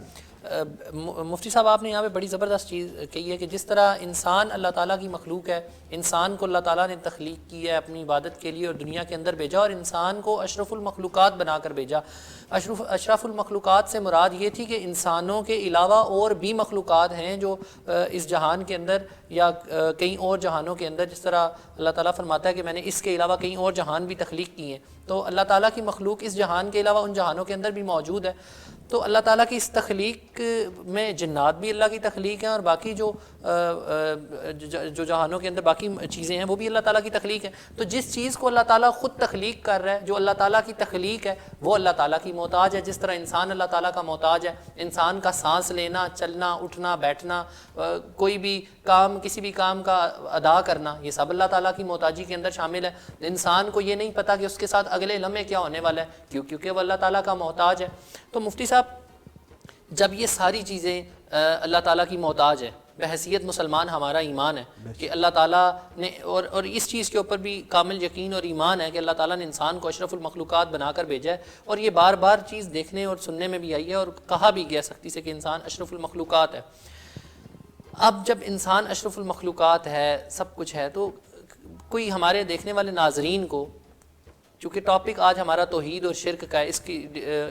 مفتی صاحب آپ نے یہاں پہ بڑی زبردست چیز کہی ہے کہ جس طرح انسان اللہ تعالیٰ کی مخلوق ہے, انسان کو اللہ تعالیٰ نے تخلیق کی ہے اپنی عبادت کے لیے اور دنیا کے اندر بھیجا, اور انسان کو اشرف المخلوقات بنا کر بھیجا. اشرف المخلوقات سے مراد یہ تھی کہ انسانوں کے علاوہ اور بھی مخلوقات ہیں جو اس جہان کے اندر یا کئی اور جہانوں کے اندر, جس طرح اللہ تعالیٰ فرماتا ہے کہ میں نے اس کے علاوہ کئی اور جہان بھی تخلیق کیے ہیں. تو اللہ تعالیٰ کی مخلوق اس جہان کے علاوہ ان جہانوں کے اندر بھی موجود ہے. تو اللہ تعالیٰ کی اس تخلیق میں جنات بھی اللہ کی تخلیق ہیں, اور باقی جو جہانوں کے اندر باقی چیزیں ہیں وہ بھی اللہ تعالیٰ کی تخلیق ہیں. تو جس چیز کو اللہ تعالیٰ خود تخلیق کر رہا ہے, جو اللہ تعالیٰ کی تخلیق ہے, وہ اللہ تعالیٰ کی محتاج ہے. جس طرح انسان اللہ تعالیٰ کا محتاج ہے. انسان کا سانس لینا, چلنا, اٹھنا, بیٹھنا, کوئی بھی کام, کسی بھی کام کا ادا کرنا, یہ سب اللہ تعالیٰ کی محتاجی کے اندر شامل ہے. انسان کو یہ نہیں پتا کہ اس کے ساتھ اگلے لمحے کیا ہونے والا ہے, کیونکہ وہ اللہ تعالیٰ کا محتاج ہے. تو مفتی صاحب جب یہ ساری چیزیں اللہ تعالیٰ کی محتاج ہے, بحیثیت مسلمان ہمارا ایمان ہے کہ اللہ تعالیٰ نے, اور اس چیز کے اوپر بھی کامل یقین اور ایمان ہے کہ اللہ تعالیٰ نے انسان کو اشرف المخلوقات بنا کر بھیجا ہے, اور یہ بار بار چیز دیکھنے اور سننے میں بھی آئی ہے اور کہا بھی گیا سختی سے کہ انسان اشرف المخلوقات ہے. اب جب انسان اشرف المخلوقات ہے، سب کچھ ہے، تو کوئی ہمارے دیکھنے والے ناظرین کو، چونکہ ٹاپک آج ہمارا توحید اور شرک کا ہے،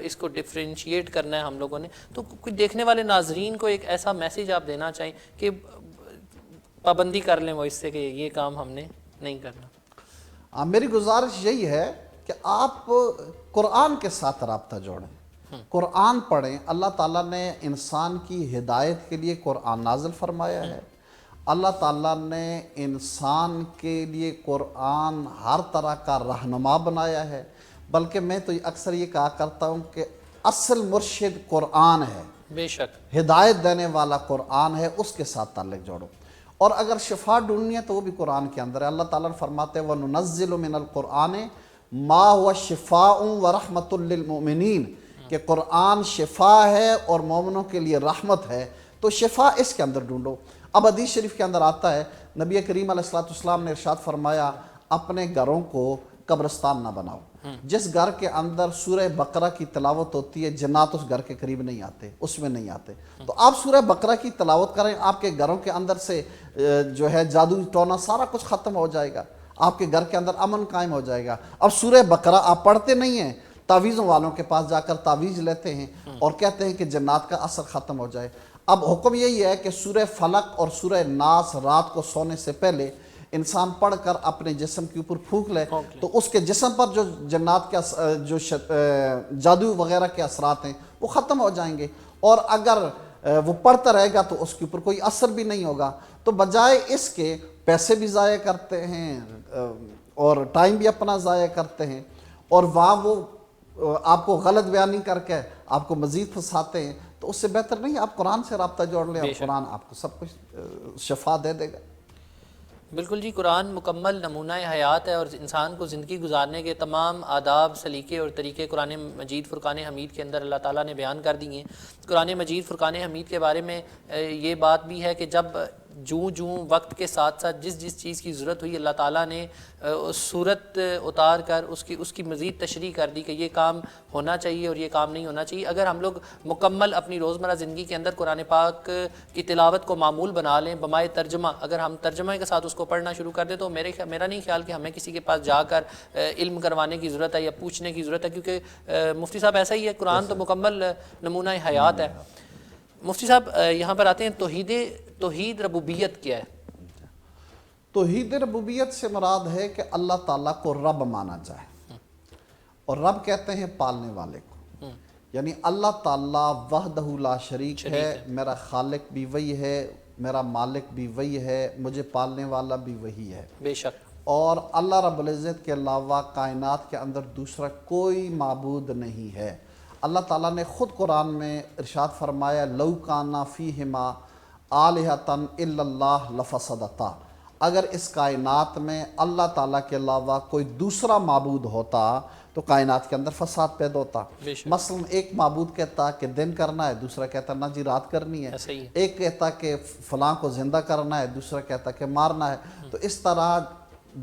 اس کو ڈفرینشیٹ کرنا ہے ہم لوگوں نے، تو کوئی دیکھنے والے ناظرین کو ایک ایسا میسیج آپ دینا چاہیں کہ پابندی کر لیں وہ اس سے کہ یہ کام ہم نے نہیں کرنا؟ میری گزارش یہی ہے کہ آپ قرآن کے ساتھ رابطہ جوڑیں، قرآن پڑھیں۔ اللہ تعالیٰ نے انسان کی ہدایت کے لیے قرآن نازل فرمایا ہے۔ اللہ تعالیٰ نے انسان کے لیے قرآن ہر طرح کا رہنما بنایا ہے، بلکہ میں تو اکثر یہ کہا کرتا ہوں کہ اصل مرشد قرآن ہے، بے شک ہدایت دینے والا قرآن ہے، اس کے ساتھ تعلق جوڑو۔ اور اگر شفا ڈھونڈنی ہے تو وہ بھی قرآن کے اندر ہے۔ اللہ تعالیٰ نے فرماتے ہیں وَنُنَزِّلُ مِنَ الْقُرْآنِ مَا هُوَ شِفَاءٌ وَرَحْمَةٌ لِّلْمُؤْمِنِينَ کہ قرآن شفا ہے اور مومنوں کے لیے رحمت ہے، تو شفا اس کے اندر ڈھونڈو۔ اب حدیث شریف کے اندر آتا ہے، نبی کریم علیہ السلام نے ارشاد فرمایا اپنے گھروں کو قبرستان نہ بناؤ۔ جس گھر کے اندر سورہ بقرہ کی تلاوت ہوتی ہے جنات اس گھر کے قریب نہیں آتے، اس میں نہیں آتے۔ تو آپ سورہ بقرہ کی تلاوت کریں، آپ کے گھروں کے اندر سے جو ہے جادو ٹونا سارا کچھ ختم ہو جائے گا، آپ کے گھر کے اندر امن قائم ہو جائے گا۔ اب سورہ بقرہ آپ پڑھتے نہیں ہیں، تعویذوں والوں کے پاس جا کر تعویذ لیتے ہیں اور کہتے ہیں کہ جنات کا اثر ختم ہو جائے۔ اب حکم یہی ہے کہ سورہ فلق اور سورہ ناس رات کو سونے سے پہلے انسان پڑھ کر اپنے جسم کے اوپر پھونک لے، تو اس کے جسم پر جو جنات کا جو جادو وغیرہ کے اثرات ہیں وہ ختم ہو جائیں گے، اور اگر وہ پڑھتا رہے گا تو اس کے اوپر کوئی اثر بھی نہیں ہوگا۔ تو بجائے اس کے پیسے بھی ضائع کرتے ہیں اور ٹائم بھی اپنا ضائع کرتے ہیں، اور وہاں وہ آپ کو غلط بیانی کر کے آپ کو مزید پھنساتے ہیں، تو اس سے بہتر نہیں آپ قرآن سے رابطہ جوڑ لیں، اور قرآن آپ کو سب کچھ شفا دے دے گا۔ بالکل جی، قرآن مکمل نمونہ حیات ہے، اور انسان کو زندگی گزارنے کے تمام آداب، سلیقے اور طریقے قرآن مجید فرقان حمید کے اندر اللہ تعالیٰ نے بیان کر دیے ہیں۔ قرآن مجید فرقان حمید کے بارے میں یہ بات بھی ہے کہ جب جوں وقت کے ساتھ ساتھ جس چیز کی ضرورت ہوئی، اللہ تعالیٰ نے صورت اتار کر اس کی مزید تشریح کر دی کہ یہ کام ہونا چاہیے اور یہ کام نہیں ہونا چاہیے۔ اگر ہم لوگ مکمل اپنی روزمرہ زندگی کے اندر قرآن پاک کی تلاوت کو معمول بنا لیں بمائے ترجمہ، اگر ہم ترجمہ کے ساتھ اس کو پڑھنا شروع کر دیں، تو میرا نہیں خیال کہ ہمیں کسی کے پاس جا کر علم کروانے کی ضرورت ہے یا پوچھنے کی ضرورت ہے، کیونکہ مفتی صاحب ایسا ہی ہے، قرآن تو مکمل نمونہ حیات ہے۔ مفتی صاحب یہاں پر آتے ہیں، توحید ربوبیت کیا ہے؟ توحید ربوبیت سے مراد ہے کہ اللہ تعالیٰ کو رب مانا جائے، اور رب کہتے ہیں پالنے والے کو، یعنی اللہ تعالیٰ وحدہ لا شریک ہے، میرا خالق بھی وہی ہے، میرا مالک بھی وہی ہے، مجھے پالنے والا بھی وہی ہے، بے شک۔ اور اللہ رب العزت کے علاوہ کائنات کے اندر دوسرا کوئی معبود نہیں ہے۔ اللہ تعالیٰ نے خود قرآن میں ارشاد فرمایا لَوْ كَانَ فِيهِمَا آلِهَةً إِلَّا اللَّهُ لَفَسَدَتَا، اگر اس کائنات میں اللہ تعالیٰ کے علاوہ کوئی دوسرا معبود ہوتا تو کائنات کے اندر فساد پیدا ہوتا۔ مثلا ایک معبود کہتا کہ دن کرنا ہے، دوسرا کہتا نہ جی رات کرنی ہے، ایک کہتا کہ فلاں کو زندہ کرنا ہے، دوسرا کہتا کہ مارنا ہے۔ تو اس طرح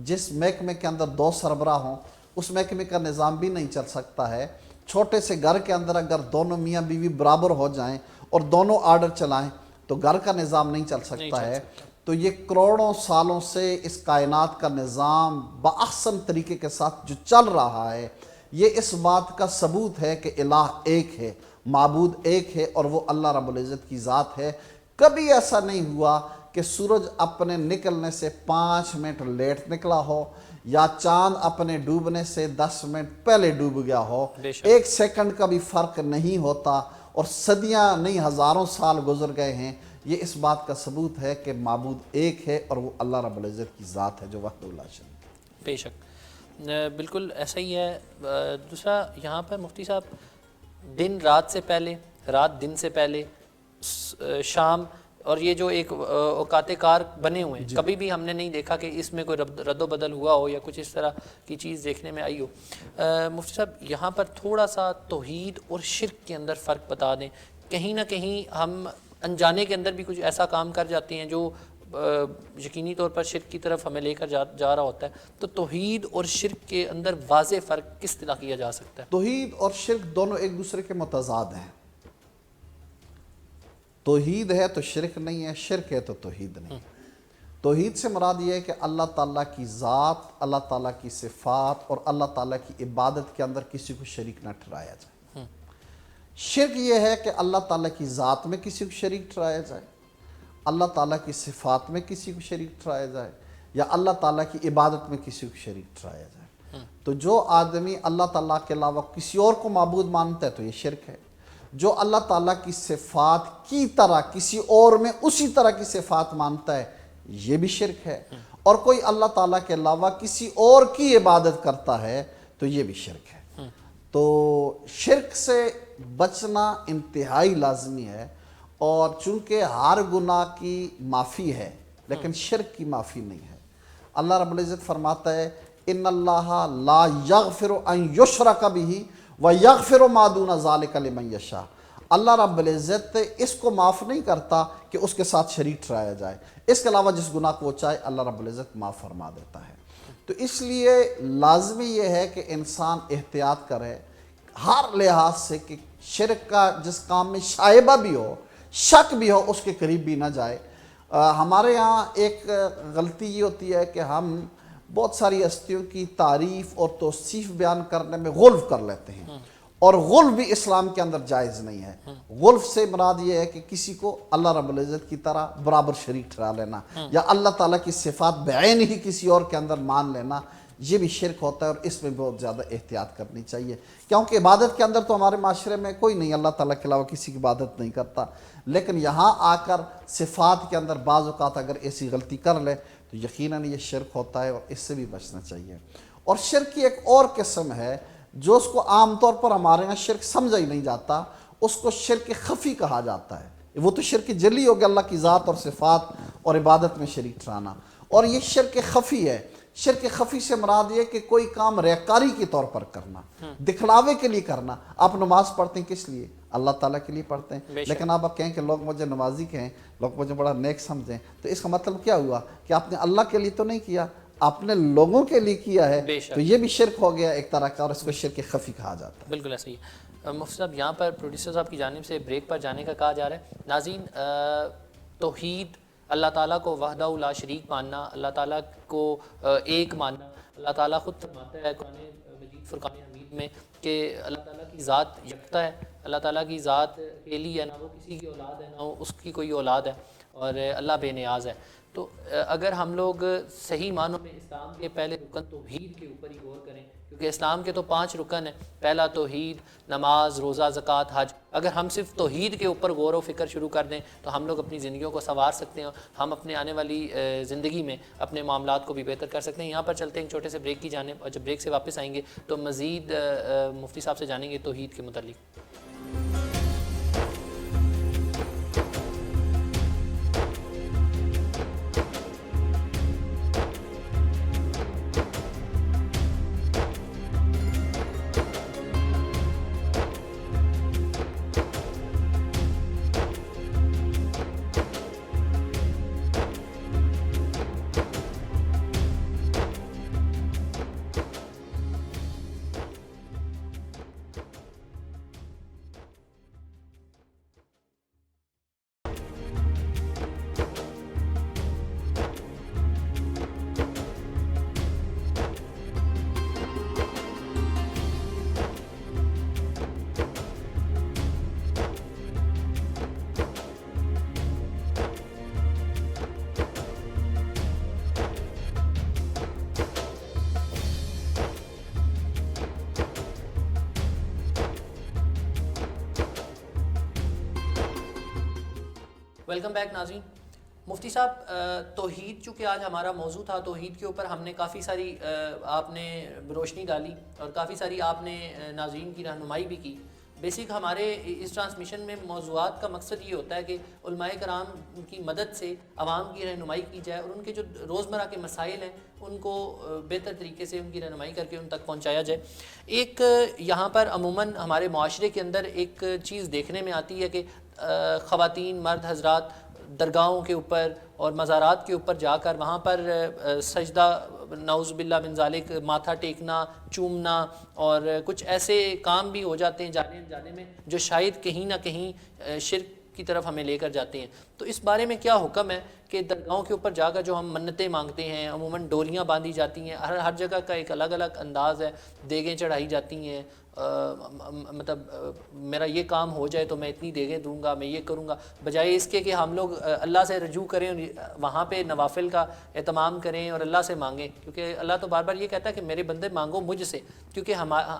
جس محکمے کے اندر دو سربراہ ہوں اس محکمے کا نظام بھی نہیں چل سکتا ہے۔ چھوٹے سے گھر کے اندر اگر دونوں میاں بیوی برابر ہو جائیں اور دونوں آرڈر چلائیں تو گھر کا نظام نہیں چل سکتا ہے۔ تو یہ کروڑوں سالوں سے اس کائنات کا نظام بأحسن طریقے کے ساتھ جو چل رہا ہے، یہ اس بات کا ثبوت ہے کہ الہ ایک ہے، معبود ایک ہے، اور وہ اللہ رب العزت کی ذات ہے۔ کبھی ایسا نہیں ہوا کہ سورج اپنے نکلنے سے 5 منٹ لیٹ نکلا ہو، یا چاند اپنے ڈوبنے سے 10 منٹ پہلے ڈوب گیا ہو، 1 سیکنڈ کا بھی فرق نہیں ہوتا، اور صدیاں نہیں ہزاروں سال گزر گئے ہیں۔ یہ اس بات کا ثبوت ہے کہ معبود ایک ہے، اور وہ اللہ رب العزت کی ذات ہے جو وحدہ لا شریک ہے۔ بے شک، بالکل ایسا ہی ہے۔ دوسرا یہاں پر مفتی صاحب، دن رات سے پہلے، رات دن سے پہلے، شام، اور یہ جو ایک اوقات کار بنے ہوئے ہیں، کبھی بھی ہم نے نہیں دیکھا کہ اس میں کوئی رد و بدل ہوا ہو یا کچھ اس طرح کی چیز دیکھنے میں آئی ہو۔ مفتی صاحب یہاں پر تھوڑا سا توحید اور شرک کے اندر فرق بتا دیں۔ کہیں نہ کہیں ہم انجانے کے اندر بھی کچھ ایسا کام کر جاتے ہیں جو یقینی طور پر شرک کی طرف ہمیں لے کر جا رہا ہوتا ہے، تو توحید اور شرک کے اندر واضح فرق کس طرح کیا جا سکتا ہے؟ توحید اور شرک دونوں ایک دوسرے کے متضاد ہیں۔ توحید ہے تو شرک نہیں ہے، شرک ہے تو توحید نہیں ہے۔ توحید سے مراد یہ ہے کہ اللہ تعالیٰ کی ذات، اللہ تعالیٰ کی صفات اور اللہ تعالیٰ کی عبادت کے اندر کسی کو شریک نہ ٹھہرایا جائے۔ شرک یہ ہے کہ اللہ تعالیٰ کی ذات میں کسی کو شریک ٹھہرایا جائے، اللہ تعالیٰ کی صفات میں کسی کو شریک ٹھہرایا جائے، یا اللہ تعالیٰ کی عبادت میں کسی کو شریک ٹھہرایا جائے۔ تو جو آدمی اللہ تعالیٰ کے علاوہ کسی اور کو معبود مانتا ہے تو یہ شرک ہے۔ جو اللہ تعالیٰ کی صفات کی طرح کسی اور میں اسی طرح کی صفات مانتا ہے یہ بھی شرک ہے، اور کوئی اللہ تعالیٰ کے علاوہ کسی اور کی عبادت کرتا ہے تو یہ بھی شرک ہے۔ تو شرک سے بچنا انتہائی لازمی ہے، اور چونکہ ہر گناہ کی معافی ہے لیکن شرک کی معافی نہیں ہے۔ اللہ رب العزت فرماتا ہے ان اللہ لا یغفر ان یشرک بہ ویغفر ما دون ذلک لمن یشاء۔ اللہ رب العزت اس کو معاف نہیں کرتا کہ اس کے ساتھ شریک ٹھہرایا جائے، اس کے علاوہ جس گناہ کو وہ چاہے اللہ رب العزت معاف فرما دیتا ہے۔ تو اس لیے لازمی یہ ہے کہ انسان احتیاط کرے ہر لحاظ سے کہ شرک کا جس کام میں شائبہ بھی ہو، شک بھی ہو، اس کے قریب بھی نہ جائے۔ ہمارے ہاں ایک غلطی یہ ہوتی ہے کہ ہم بہت ساری ہستیوں کی تعریف اور توصیف بیان کرنے میں غلو کر لیتے ہیں، اور غلو بھی اسلام کے اندر جائز نہیں ہے۔ غلو سے مراد یہ ہے کہ کسی کو اللہ رب العزت کی طرح برابر شریک ٹھہرا لینا، یا اللہ تعالیٰ کی صفات بعین ہی کسی اور کے اندر مان لینا، یہ بھی شرک ہوتا ہے، اور اس میں بہت زیادہ احتیاط کرنی چاہیے۔ کیونکہ عبادت کے اندر تو ہمارے معاشرے میں کوئی نہیں اللہ تعالیٰ کے علاوہ کسی کی عبادت نہیں کرتا، لیکن یہاں آ کر صفات کے اندر بعض اوقات اگر ایسی غلطی کر لے تو یقیناً یہ شرک ہوتا ہے، اور اس سے بھی بچنا چاہیے۔ اور شرک کی ایک اور قسم ہے جو اس کو عام طور پر ہمارے یہاں شرک سمجھا ہی نہیں جاتا، اس کو شرک خفی کہا جاتا ہے۔ وہ تو شرک جلی ہو گیا، اللہ کی ذات اور صفات اور عبادت میں شریک ٹھہرانا، اور یہ شرک خفی ہے۔ شرک خفی سے مراد یہ کہ کوئی کام ریاکاری کے طور پر کرنا، دکھلاوے کے لیے کرنا۔ آپ نماز پڑھتے ہیں کس لیے؟ اللہ تعالیٰ کے لیے پڑھتے ہیں، لیکن آپ کہیں کہ لوگ مجھے نمازی کہیں، لوگ مجھے بڑا نیک سمجھیں، تو اس کا مطلب کیا ہوا کہ آپ نے اللہ کے لیے تو نہیں کیا، آپ نے لوگوں کے لیے کیا ہے، تو یہ بھی شرک ہو گیا ایک طرح کا، اور اس کو شرک خفی کہا جاتا ہے۔ بالکل ایسا ہی ہے۔ مفتی صاحب یہاں پر پروڈیوسر صاحب کی جانب سے بریک پر جانے کا کہا جا رہا ہے۔ ناظرین، توحید، اللہ تعالیٰ کو وحدہ لا شریک ماننا، اللہ تعالیٰ کو ایک ماننا، اللہ تعالیٰ خود فرماتا ہے قرآن مجید فرقان حمید میں کہ اللہ تعالیٰ کی ذات یکتا ہے، اللہ تعالیٰ کی ذات اکیلی ہے، نہ وہ کسی کی اولاد ہے نہ وہ اس کی کوئی اولاد ہے، اور اللہ بے نیاز ہے۔ تو اگر ہم لوگ صحیح معنوں میں اسلام کے پہلے رکن توحید کے اوپر ہی غور کریں، کیونکہ اسلام کے تو 5 رکن ہیں، پہلا توحید، نماز، روزہ، زکوٰۃ، حج۔ اگر ہم صرف توحید کے اوپر غور و فکر شروع کر دیں تو ہم لوگ اپنی زندگیوں کو سنوار سکتے ہیں، ہم اپنے آنے والی زندگی میں اپنے معاملات کو بھی بہتر کر سکتے ہیں۔ یہاں پر چلتے ہیں ایک چھوٹے سے بریک کی جانب، اور جب بریک سے واپس آئیں گے تو مزید مفتی صاحب سے جانیں گے توحید کے متعلق۔ ویلکم بیک ناظرین۔ مفتی صاحب، توحید چونکہ آج ہمارا موضوع تھا، توحید کے اوپر ہم نے کافی ساری آپ نے روشنی ڈالی، اور کافی ساری آپ نے ناظرین کی رہنمائی بھی کی۔ بیسک ہمارے اس ٹرانسمیشن میں موضوعات کا مقصد یہ ہوتا ہے کہ علماء کرام کی مدد سے عوام کی رہنمائی کی جائے، اور ان کے جو روزمرہ کے مسائل ہیں ان کو بہتر طریقے سے ان کی رہنمائی کر کے ان تک پہنچایا جائے۔ ایک یہاں پر عموماً ہمارے معاشرے کے اندر ایک چیز دیکھنے میں آتی ہے کہ خواتین، مرد حضرات درگاہوں کے اوپر اور مزارات کے اوپر جا کر وہاں پر سجدہ، نعوذ باللہ من ذالک، ماتھا ٹیکنا، چومنا، اور کچھ ایسے کام بھی ہو جاتے ہیں جانے انجانے میں جو شاید کہیں نہ کہیں شرک کی طرف ہمیں لے کر جاتے ہیں. تو اس بارے میں کیا حکم ہے کہ درگاہوں کے اوپر جا کر جو ہم منتیں مانگتے ہیں، عموماً ڈولیاں باندھی جاتی ہیں، ہر جگہ کا ایک الگ الگ انداز ہے، دیگیں چڑھائی جاتی ہیں، مطلب میرا یہ کام ہو جائے تو میں اتنی دیگیں دوں گا، میں یہ کروں گا، بجائے اس کے کہ ہم لوگ اللہ سے رجوع کریں، وہاں پہ نوافل کا اہتمام کریں اور اللہ سے مانگیں. کیونکہ اللہ تو بار بار یہ کہتا ہے کہ میرے بندے مانگو مجھ سے، کیونکہ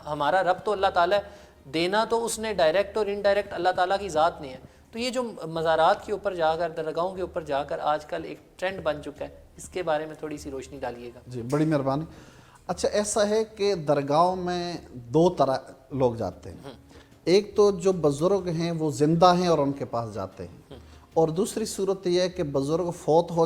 ہمارا رب تو اللہ تعالیٰ ہے، دینا تو اس نے ڈائریکٹ اور انڈائریکٹ اللہ تعالیٰ کی ذات نے ہے. تو یہ جو مزارات کے اوپر جا کر، درگاہوں کے اوپر جا کر آج کل ایک ٹرینڈ بن چکا ہے، اس کے بارے میں تھوڑی سی روشنی ڈالیے گا. جی بڑی مہربانی. اچھا ایسا ہے کہ درگاہوں میں دو طرح لوگ جاتے ہیں. ایک تو جو بزرگ ہیں وہ زندہ ہیں اور ان کے پاس جاتے ہیں، اور دوسری صورت یہ ہے کہ بزرگ فوت ہو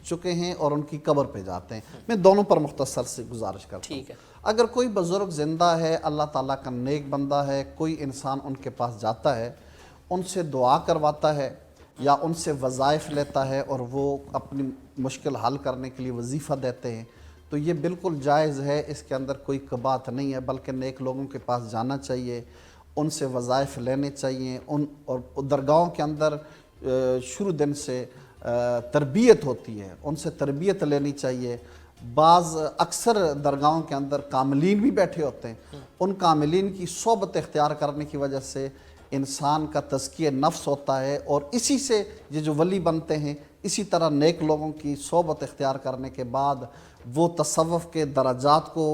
چکے ہیں اور ان کی قبر پہ جاتے ہیں. میں دونوں پر مختصر سے گزارش کرتا ہوں. ٹھیک ہے. اگر کوئی بزرگ زندہ ہے، اللہ تعالیٰ کا نیک بندہ ہے، کوئی انسان ان کے پاس جاتا ہے، ان سے دعا کرواتا ہے یا ان سے وظائف لیتا ہے اور وہ اپنی مشکل حل کرنے کے لیے وظیفہ دیتے ہیں، تو یہ بالکل جائز ہے، اس کے اندر کوئی کباہت نہیں ہے، بلکہ نیک لوگوں کے پاس جانا چاہیے، ان سے وظائف لینے چاہیے. اور درگاہوں کے اندر شروع دن سے تربیت ہوتی ہے، ان سے تربیت لینی چاہیے. اکثر درگاہوں کے اندر کاملین بھی بیٹھے ہوتے ہیں، ان کاملین کی صحبت اختیار کرنے کی وجہ سے انسان کا تزکیہ نفس ہوتا ہے، اور اسی سے یہ جو ولی بنتے ہیں، اسی طرح نیک لوگوں کی صحبت اختیار کرنے کے بعد وہ تصوف کے درجات کو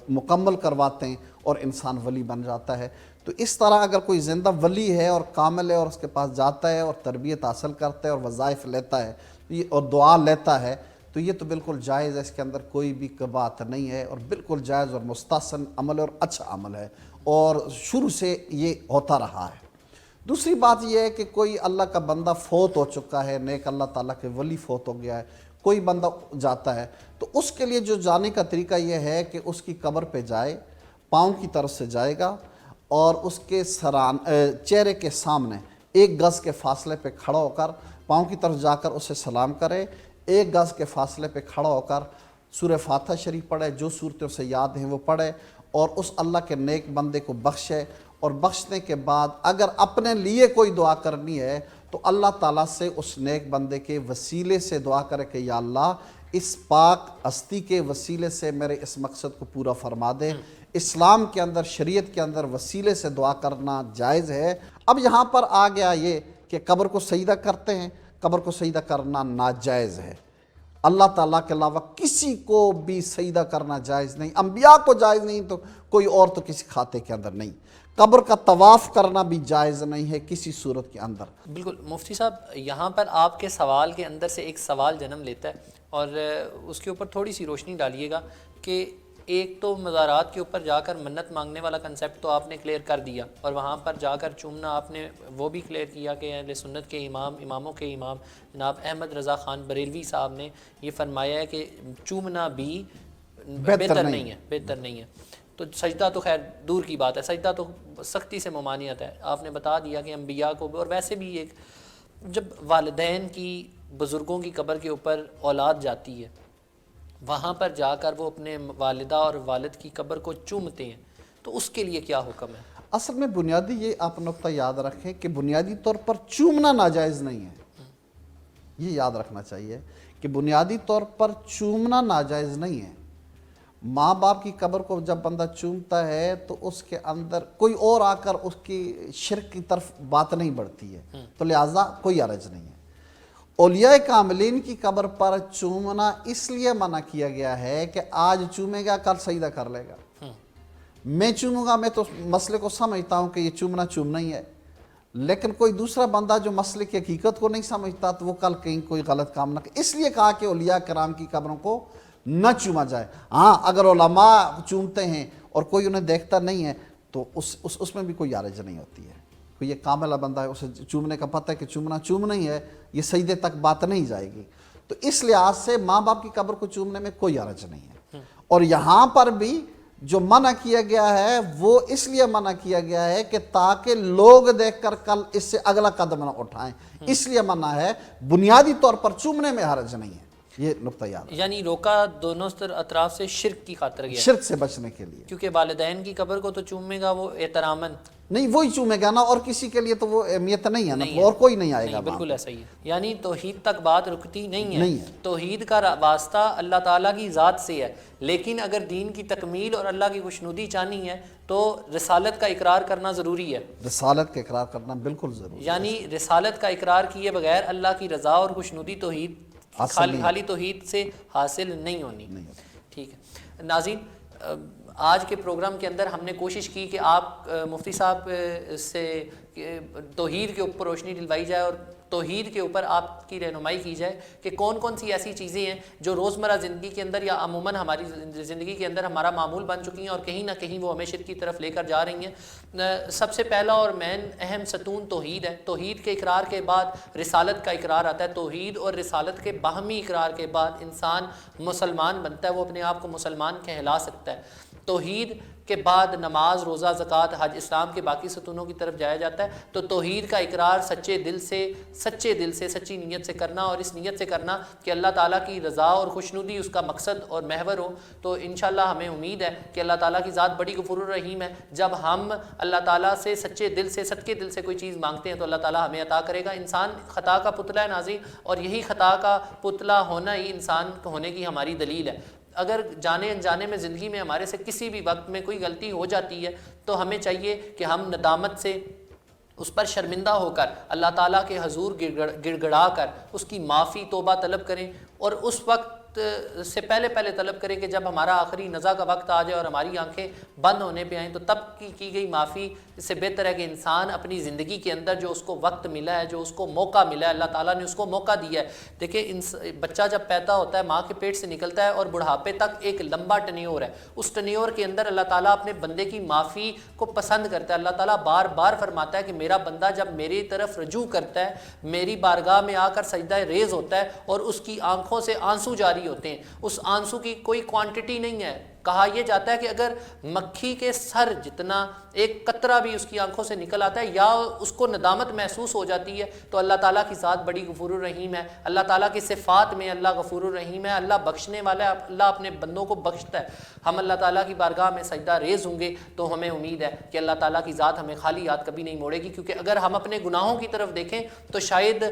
مکمل کرواتے ہیں اور انسان ولی بن جاتا ہے. تو اس طرح اگر کوئی زندہ ولی ہے اور کامل ہے اور اس کے پاس جاتا ہے اور تربیت حاصل کرتا ہے اور وظائف لیتا ہے اور دعا لیتا ہے، تو یہ تو بالکل جائز ہے، اس کے اندر کوئی بھی کباہت نہیں ہے، اور بالکل جائز اور مستحسن عمل اور اچھا عمل ہے، اور شروع سے یہ ہوتا رہا ہے. دوسری بات یہ ہے کہ کوئی اللہ کا بندہ فوت ہو چکا ہے، نیک اللہ تعالیٰ کے ولی فوت ہو گیا ہے، کوئی بندہ جاتا ہے، تو اس کے لیے جو جانے کا طریقہ یہ ہے کہ اس کی قبر پہ جائے، پاؤں کی طرف سے جائے گا اور اس کے چہرے کے سامنے 1 گز کے فاصلے پہ کھڑا ہو کر پاؤں کی طرف جا کر اسے سلام کرے، 1 گز کے فاصلے پہ کھڑا ہو کر سورہ فاتحہ شریف پڑھے، جو صورتیں اسے یاد ہیں وہ پڑھے، اور اس اللہ کے نیک بندے کو بخشے. اور بخشنے کے بعد اگر اپنے لیے کوئی دعا کرنی ہے تو اللہ تعالیٰ سے اس نیک بندے کے وسیلے سے دعا کرے کہ یا اللہ اس پاک ہستی کے وسیلے سے میرے اس مقصد کو پورا فرما دے. اسلام کے اندر، شریعت کے اندر وسیلے سے دعا کرنا جائز ہے. اب یہاں پر آ گیا یہ کہ قبر کو سجدہ کرتے ہیں، قبر کو سجدہ کرنا ناجائز ہے. اللہ تعالیٰ کے علاوہ کسی کو بھی سجدہ کرنا جائز نہیں، انبیاء کو جائز نہیں تو کوئی اور تو کسی کھاتے کے اندر نہیں. قبر کا طواف کرنا بھی جائز نہیں ہے کسی صورت کے اندر. بالکل. مفتی صاحب یہاں پر آپ کے سوال کے اندر سے ایک سوال جنم لیتا ہے، اور اس کے اوپر تھوڑی سی روشنی ڈالیے گا کہ ایک تو مزارات کے اوپر جا کر منت مانگنے والا کنسیپٹ تو آپ نے کلیئر کر دیا، اور وہاں پر جا کر چومنا آپ نے وہ بھی کلیئر کیا کہ اہل سنت کے اماموں کے امام جناب احمد رضا خان بریلوی صاحب نے یہ فرمایا ہے کہ چومنا بھی بہتر نہیں ہے. تو سجدہ تو خیر دور کی بات ہے، سجدہ تو سختی سے ممانعت ہے. آپ نے بتا دیا کہ انبیاء کو بھی، اور ویسے بھی ایک جب والدین کی، بزرگوں کی قبر کے اوپر اولاد جاتی ہے، وہاں پر جا کر وہ اپنے والدہ اور والد کی قبر کو چومتے ہیں، تو اس کے لیے کیا حکم ہے؟ اصل میں بنیادی یہ آپ نقطہ یاد رکھیں کہ بنیادی طور پر چومنا ناجائز نہیں ہے. یہ یاد رکھنا چاہیے کہ بنیادی طور پر چومنا ناجائز نہیں ہے. ماں باپ کی قبر کو جب بندہ چومتا ہے تو اس کے اندر کوئی اور آ کر اس کی شرک کی طرف بات نہیں بڑھتی ہے، تو لہٰذا کوئی حرج نہیں ہے. اولیاء کاملین کی قبر پر چومنا اس لیے منع کیا گیا ہے کہ آج چومے گا کل سجدہ کر لے گا. میں چوموں گا، میں تو مسئلے کو سمجھتا ہوں کہ یہ چومنا ہی ہے، لیکن کوئی دوسرا بندہ جو مسئلے کی حقیقت کو نہیں سمجھتا تو وہ کل کہیں کوئی غلط کام نہ کرے. اس لیے کہا کہ اولیاء کرام کی قبروں کو نہ چوما جائے. ہاں اگر علماء چومتے ہیں اور کوئی انہیں دیکھتا نہیں ہے تو اس میں بھی کوئی حرج نہیں ہوتی ہے. کوئی یہ کامل بندہ ہے، اسے چومنے کا پتہ ہے کہ چومنا ہی ہے، یہ سجدے تک بات نہیں جائے گی. تو اس لحاظ سے ماں باپ کی قبر کو چومنے میں کوئی حرج نہیں ہے. اور یہاں پر بھی جو منع کیا گیا ہے وہ اس لیے منع کیا گیا ہے کہ تاکہ لوگ دیکھ کر کل اس سے اگلا قدم نہ اٹھائیں، اس لیے منع ہے. بنیادی طور پر چومنے میں حرج نہیں ہے. یہ نقطہ یاد ہے، یعنی روکا دونوں اطراف سے شرک کی خاطر گیا، شرک سے بچنے کے لیے. کیونکہ والدین کی قبر کو تو چومے گا وہ احتراماً، نہیں وہی چومے گا نا، اور کسی کے لیے تو وہ اہمیت نہیں ہے نا، اور کوئی نہیں آئے گا. بالکل ایسا ہی ہے. یعنی توحید تک بات رکتی نہیں نہیں ہے. ہے. توحید کا واسطہ اللہ تعالیٰ کی ذات سے ہے، لیکن اگر دین کی تکمیل اور اللہ کی خوشنودی چاہنی ہے تو رسالت کا اقرار کرنا ضروری ہے. رسالت کا اقرار کرنا بالکل ضروری ہے. یعنی رسالت کا اقرار کیے بغیر اللہ کی رضا اور خوشنودی توحید خالی توحید سے حاصل نہیں ہونی. ٹھیک ہے ناظرین، آج کے پروگرام کے اندر ہم نے کوشش کی کہ آپ مفتی صاحب سے توحید کے اوپر روشنی دلوائی جائے اور توحید کے اوپر آپ کی رہنمائی کی جائے کہ کون کون سی ایسی چیزیں ہیں جو روزمرہ زندگی کے اندر یا عموماً ہماری زندگی کے اندر ہمارا معمول بن چکی ہیں اور کہیں نہ کہیں وہ ہمیں شرک کی طرف لے کر جا رہی ہیں. سب سے پہلا اور مین اہم ستون توحید ہے. توحید کے اقرار کے بعد رسالت کا اقرار آتا ہے. توحید اور رسالت کے باہمی اقرار کے بعد انسان مسلمان بنتا ہے، وہ اپنے آپ کو مسلمان کہلا سکتا ہے. توحید کے بعد نماز، روزہ، زکوٰۃ، حج، اسلام کے باقی ستونوں کی طرف جایا جاتا ہے. تو توحید کا اقرار سچے دل سے سچی نیت سے کرنا، اور اس نیت سے کرنا کہ اللہ تعالیٰ کی رضا اور خوشنودی اس کا مقصد اور محور ہو. تو انشاءاللہ ہمیں امید ہے کہ اللہ تعالیٰ کی ذات بڑی غفور الرحیم ہے. جب ہم اللہ تعالیٰ سے سچے دل سے صدقے دل سے کوئی چیز مانگتے ہیں تو اللہ تعالیٰ ہمیں عطا کرے گا. انسان خطا کا پتلا ہے ناظرین، اور یہی خطا کا پتلا ہونا ہی انسان ہونے کی ہماری دلیل ہے. اگر جانے انجانے میں زندگی میں ہمارے سے کسی بھی وقت میں کوئی غلطی ہو جاتی ہے تو ہمیں چاہیے کہ ہم ندامت سے اس پر شرمندہ ہو کر اللہ تعالیٰ کے حضور گڑ گڑا کر اس کی معافی توبہ طلب کریں، اور اس وقت سے پہلے طلب کریں کہ جب ہمارا آخری نزا کا وقت آ جائے اور ہماری آنکھیں بند ہونے پہ آئیں تو تب کی گئی معافی سے بہتر ہے کہ انسان اپنی زندگی کے اندر جو اس کو وقت ملا ہے، جو اس کو موقع ملا ہے، اللہ تعالیٰ نے اس کو موقع دیا ہے. دیکھیں بچہ جب پیدا ہوتا ہے ماں کے پیٹ سے نکلتا ہے اور بڑھاپے تک ایک لمبا ٹنیور ہے. اس ٹنیور کے اندر اللہ تعالیٰ اپنے بندے کی معافی کو پسند کرتا ہے. اللہ تعالیٰ بار بار فرماتا ہے کہ میرا بندہ جب میری طرف رجوع کرتا ہے، میری بارگاہ میں آ کر سجدہ ریز ہوتا ہے اور اس کی آنکھوں سے آنسو جاری ہوتے ہیں، اس آنسو کی کوئی کوانٹٹی نہیں ہے. کہا یہ جاتا ہے کہ اگر مکھی کے سر جتنا ایک قطرہ بھی اس کی آنکھوں سے نکل آتا ہے یا اس کو ندامت محسوس ہو جاتی ہے تو اللہ تعالیٰ کی ذات بڑی غفور الرحیم ہے. اللہ تعالیٰ کی صفات میں اللہ غفور الرحیم ہے، اللہ بخشنے والا ہے، اللہ اپنے بندوں کو بخشتا ہے. ہم اللہ تعالیٰ کی بارگاہ میں سجدہ ریز ہوں گے تو ہمیں امید ہے کہ اللہ تعالیٰ کی ذات ہمیں خالی یاد کبھی نہیں موڑے گی. کیونکہ اگر ہم اپنے گناہوں کی طرف دیکھیں تو شاید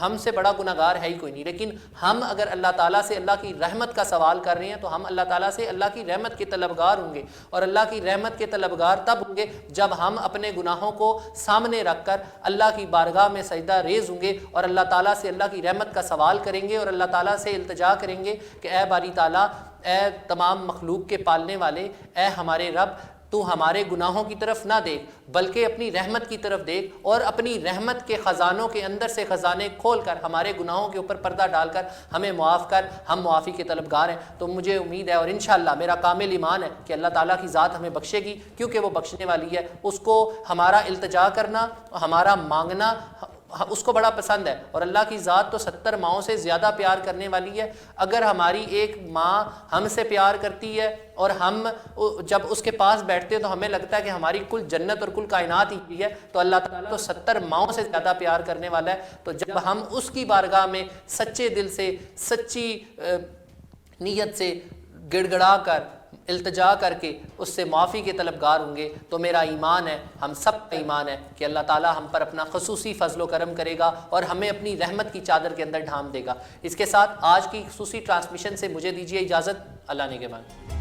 ہم سے بڑا گناہگار ہے ہی کوئی نہیں، لیکن ہم اگر اللہ تعالیٰ سے اللہ کی رحمت کا سوال کر رہے ہیں تو ہم اللہ تعالیٰ سے اللہ کی رحمت کے طلبگار ہوں گے. اور اللہ کی رحمت کے طلبگار تب ہوں گے جب ہم اپنے گناہوں کو سامنے رکھ کر اللہ کی بارگاہ میں سجدہ ریز ہوں گے اور اللہ تعالیٰ سے اللہ کی رحمت کا سوال کریں گے اور اللہ تعالیٰ سے التجا کریں گے کہ اے باری تعالیٰ، اے تمام مخلوق کے پالنے والے، اے ہمارے رب، تو ہمارے گناہوں کی طرف نہ دیکھ بلکہ اپنی رحمت کی طرف دیکھ، اور اپنی رحمت کے خزانوں کے اندر سے خزانے کھول کر ہمارے گناہوں کے اوپر پردہ ڈال کر ہمیں معاف کر. ہم معافی کے طلبگار ہیں. تو مجھے امید ہے اور انشاءاللہ میرا کامل ایمان ہے کہ اللہ تعالیٰ کی ذات ہمیں بخشے گی، کیونکہ وہ بخشنے والی ہے. اس کو ہمارا التجا کرنا، ہمارا مانگنا اس کو بڑا پسند ہے. اور اللہ کی ذات تو 70 ماؤں سے زیادہ پیار کرنے والی ہے. اگر ہماری ایک ماں ہم سے پیار کرتی ہے اور ہم جب اس کے پاس بیٹھتے ہیں تو ہمیں لگتا ہے کہ ہماری کل جنت اور کل کائنات ہی ہے، تو اللہ تعالیٰ تو 70 ماؤں سے زیادہ پیار کرنے والا ہے. تو جب ہم اس کی بارگاہ میں سچے دل سے، سچی نیت سے گڑ گڑا کر، التجا کر کے اس سے معافی کے طلبگار ہوں گے تو میرا ایمان ہے، ہم سب کا ایمان ہے کہ اللہ تعالیٰ ہم پر اپنا خصوصی فضل و کرم کرے گا اور ہمیں اپنی رحمت کی چادر کے اندر ڈھانپ دے گا. اس کے ساتھ آج کی خصوصی ٹرانسمیشن سے مجھے دیجیے اجازت. اللہ نگہبان.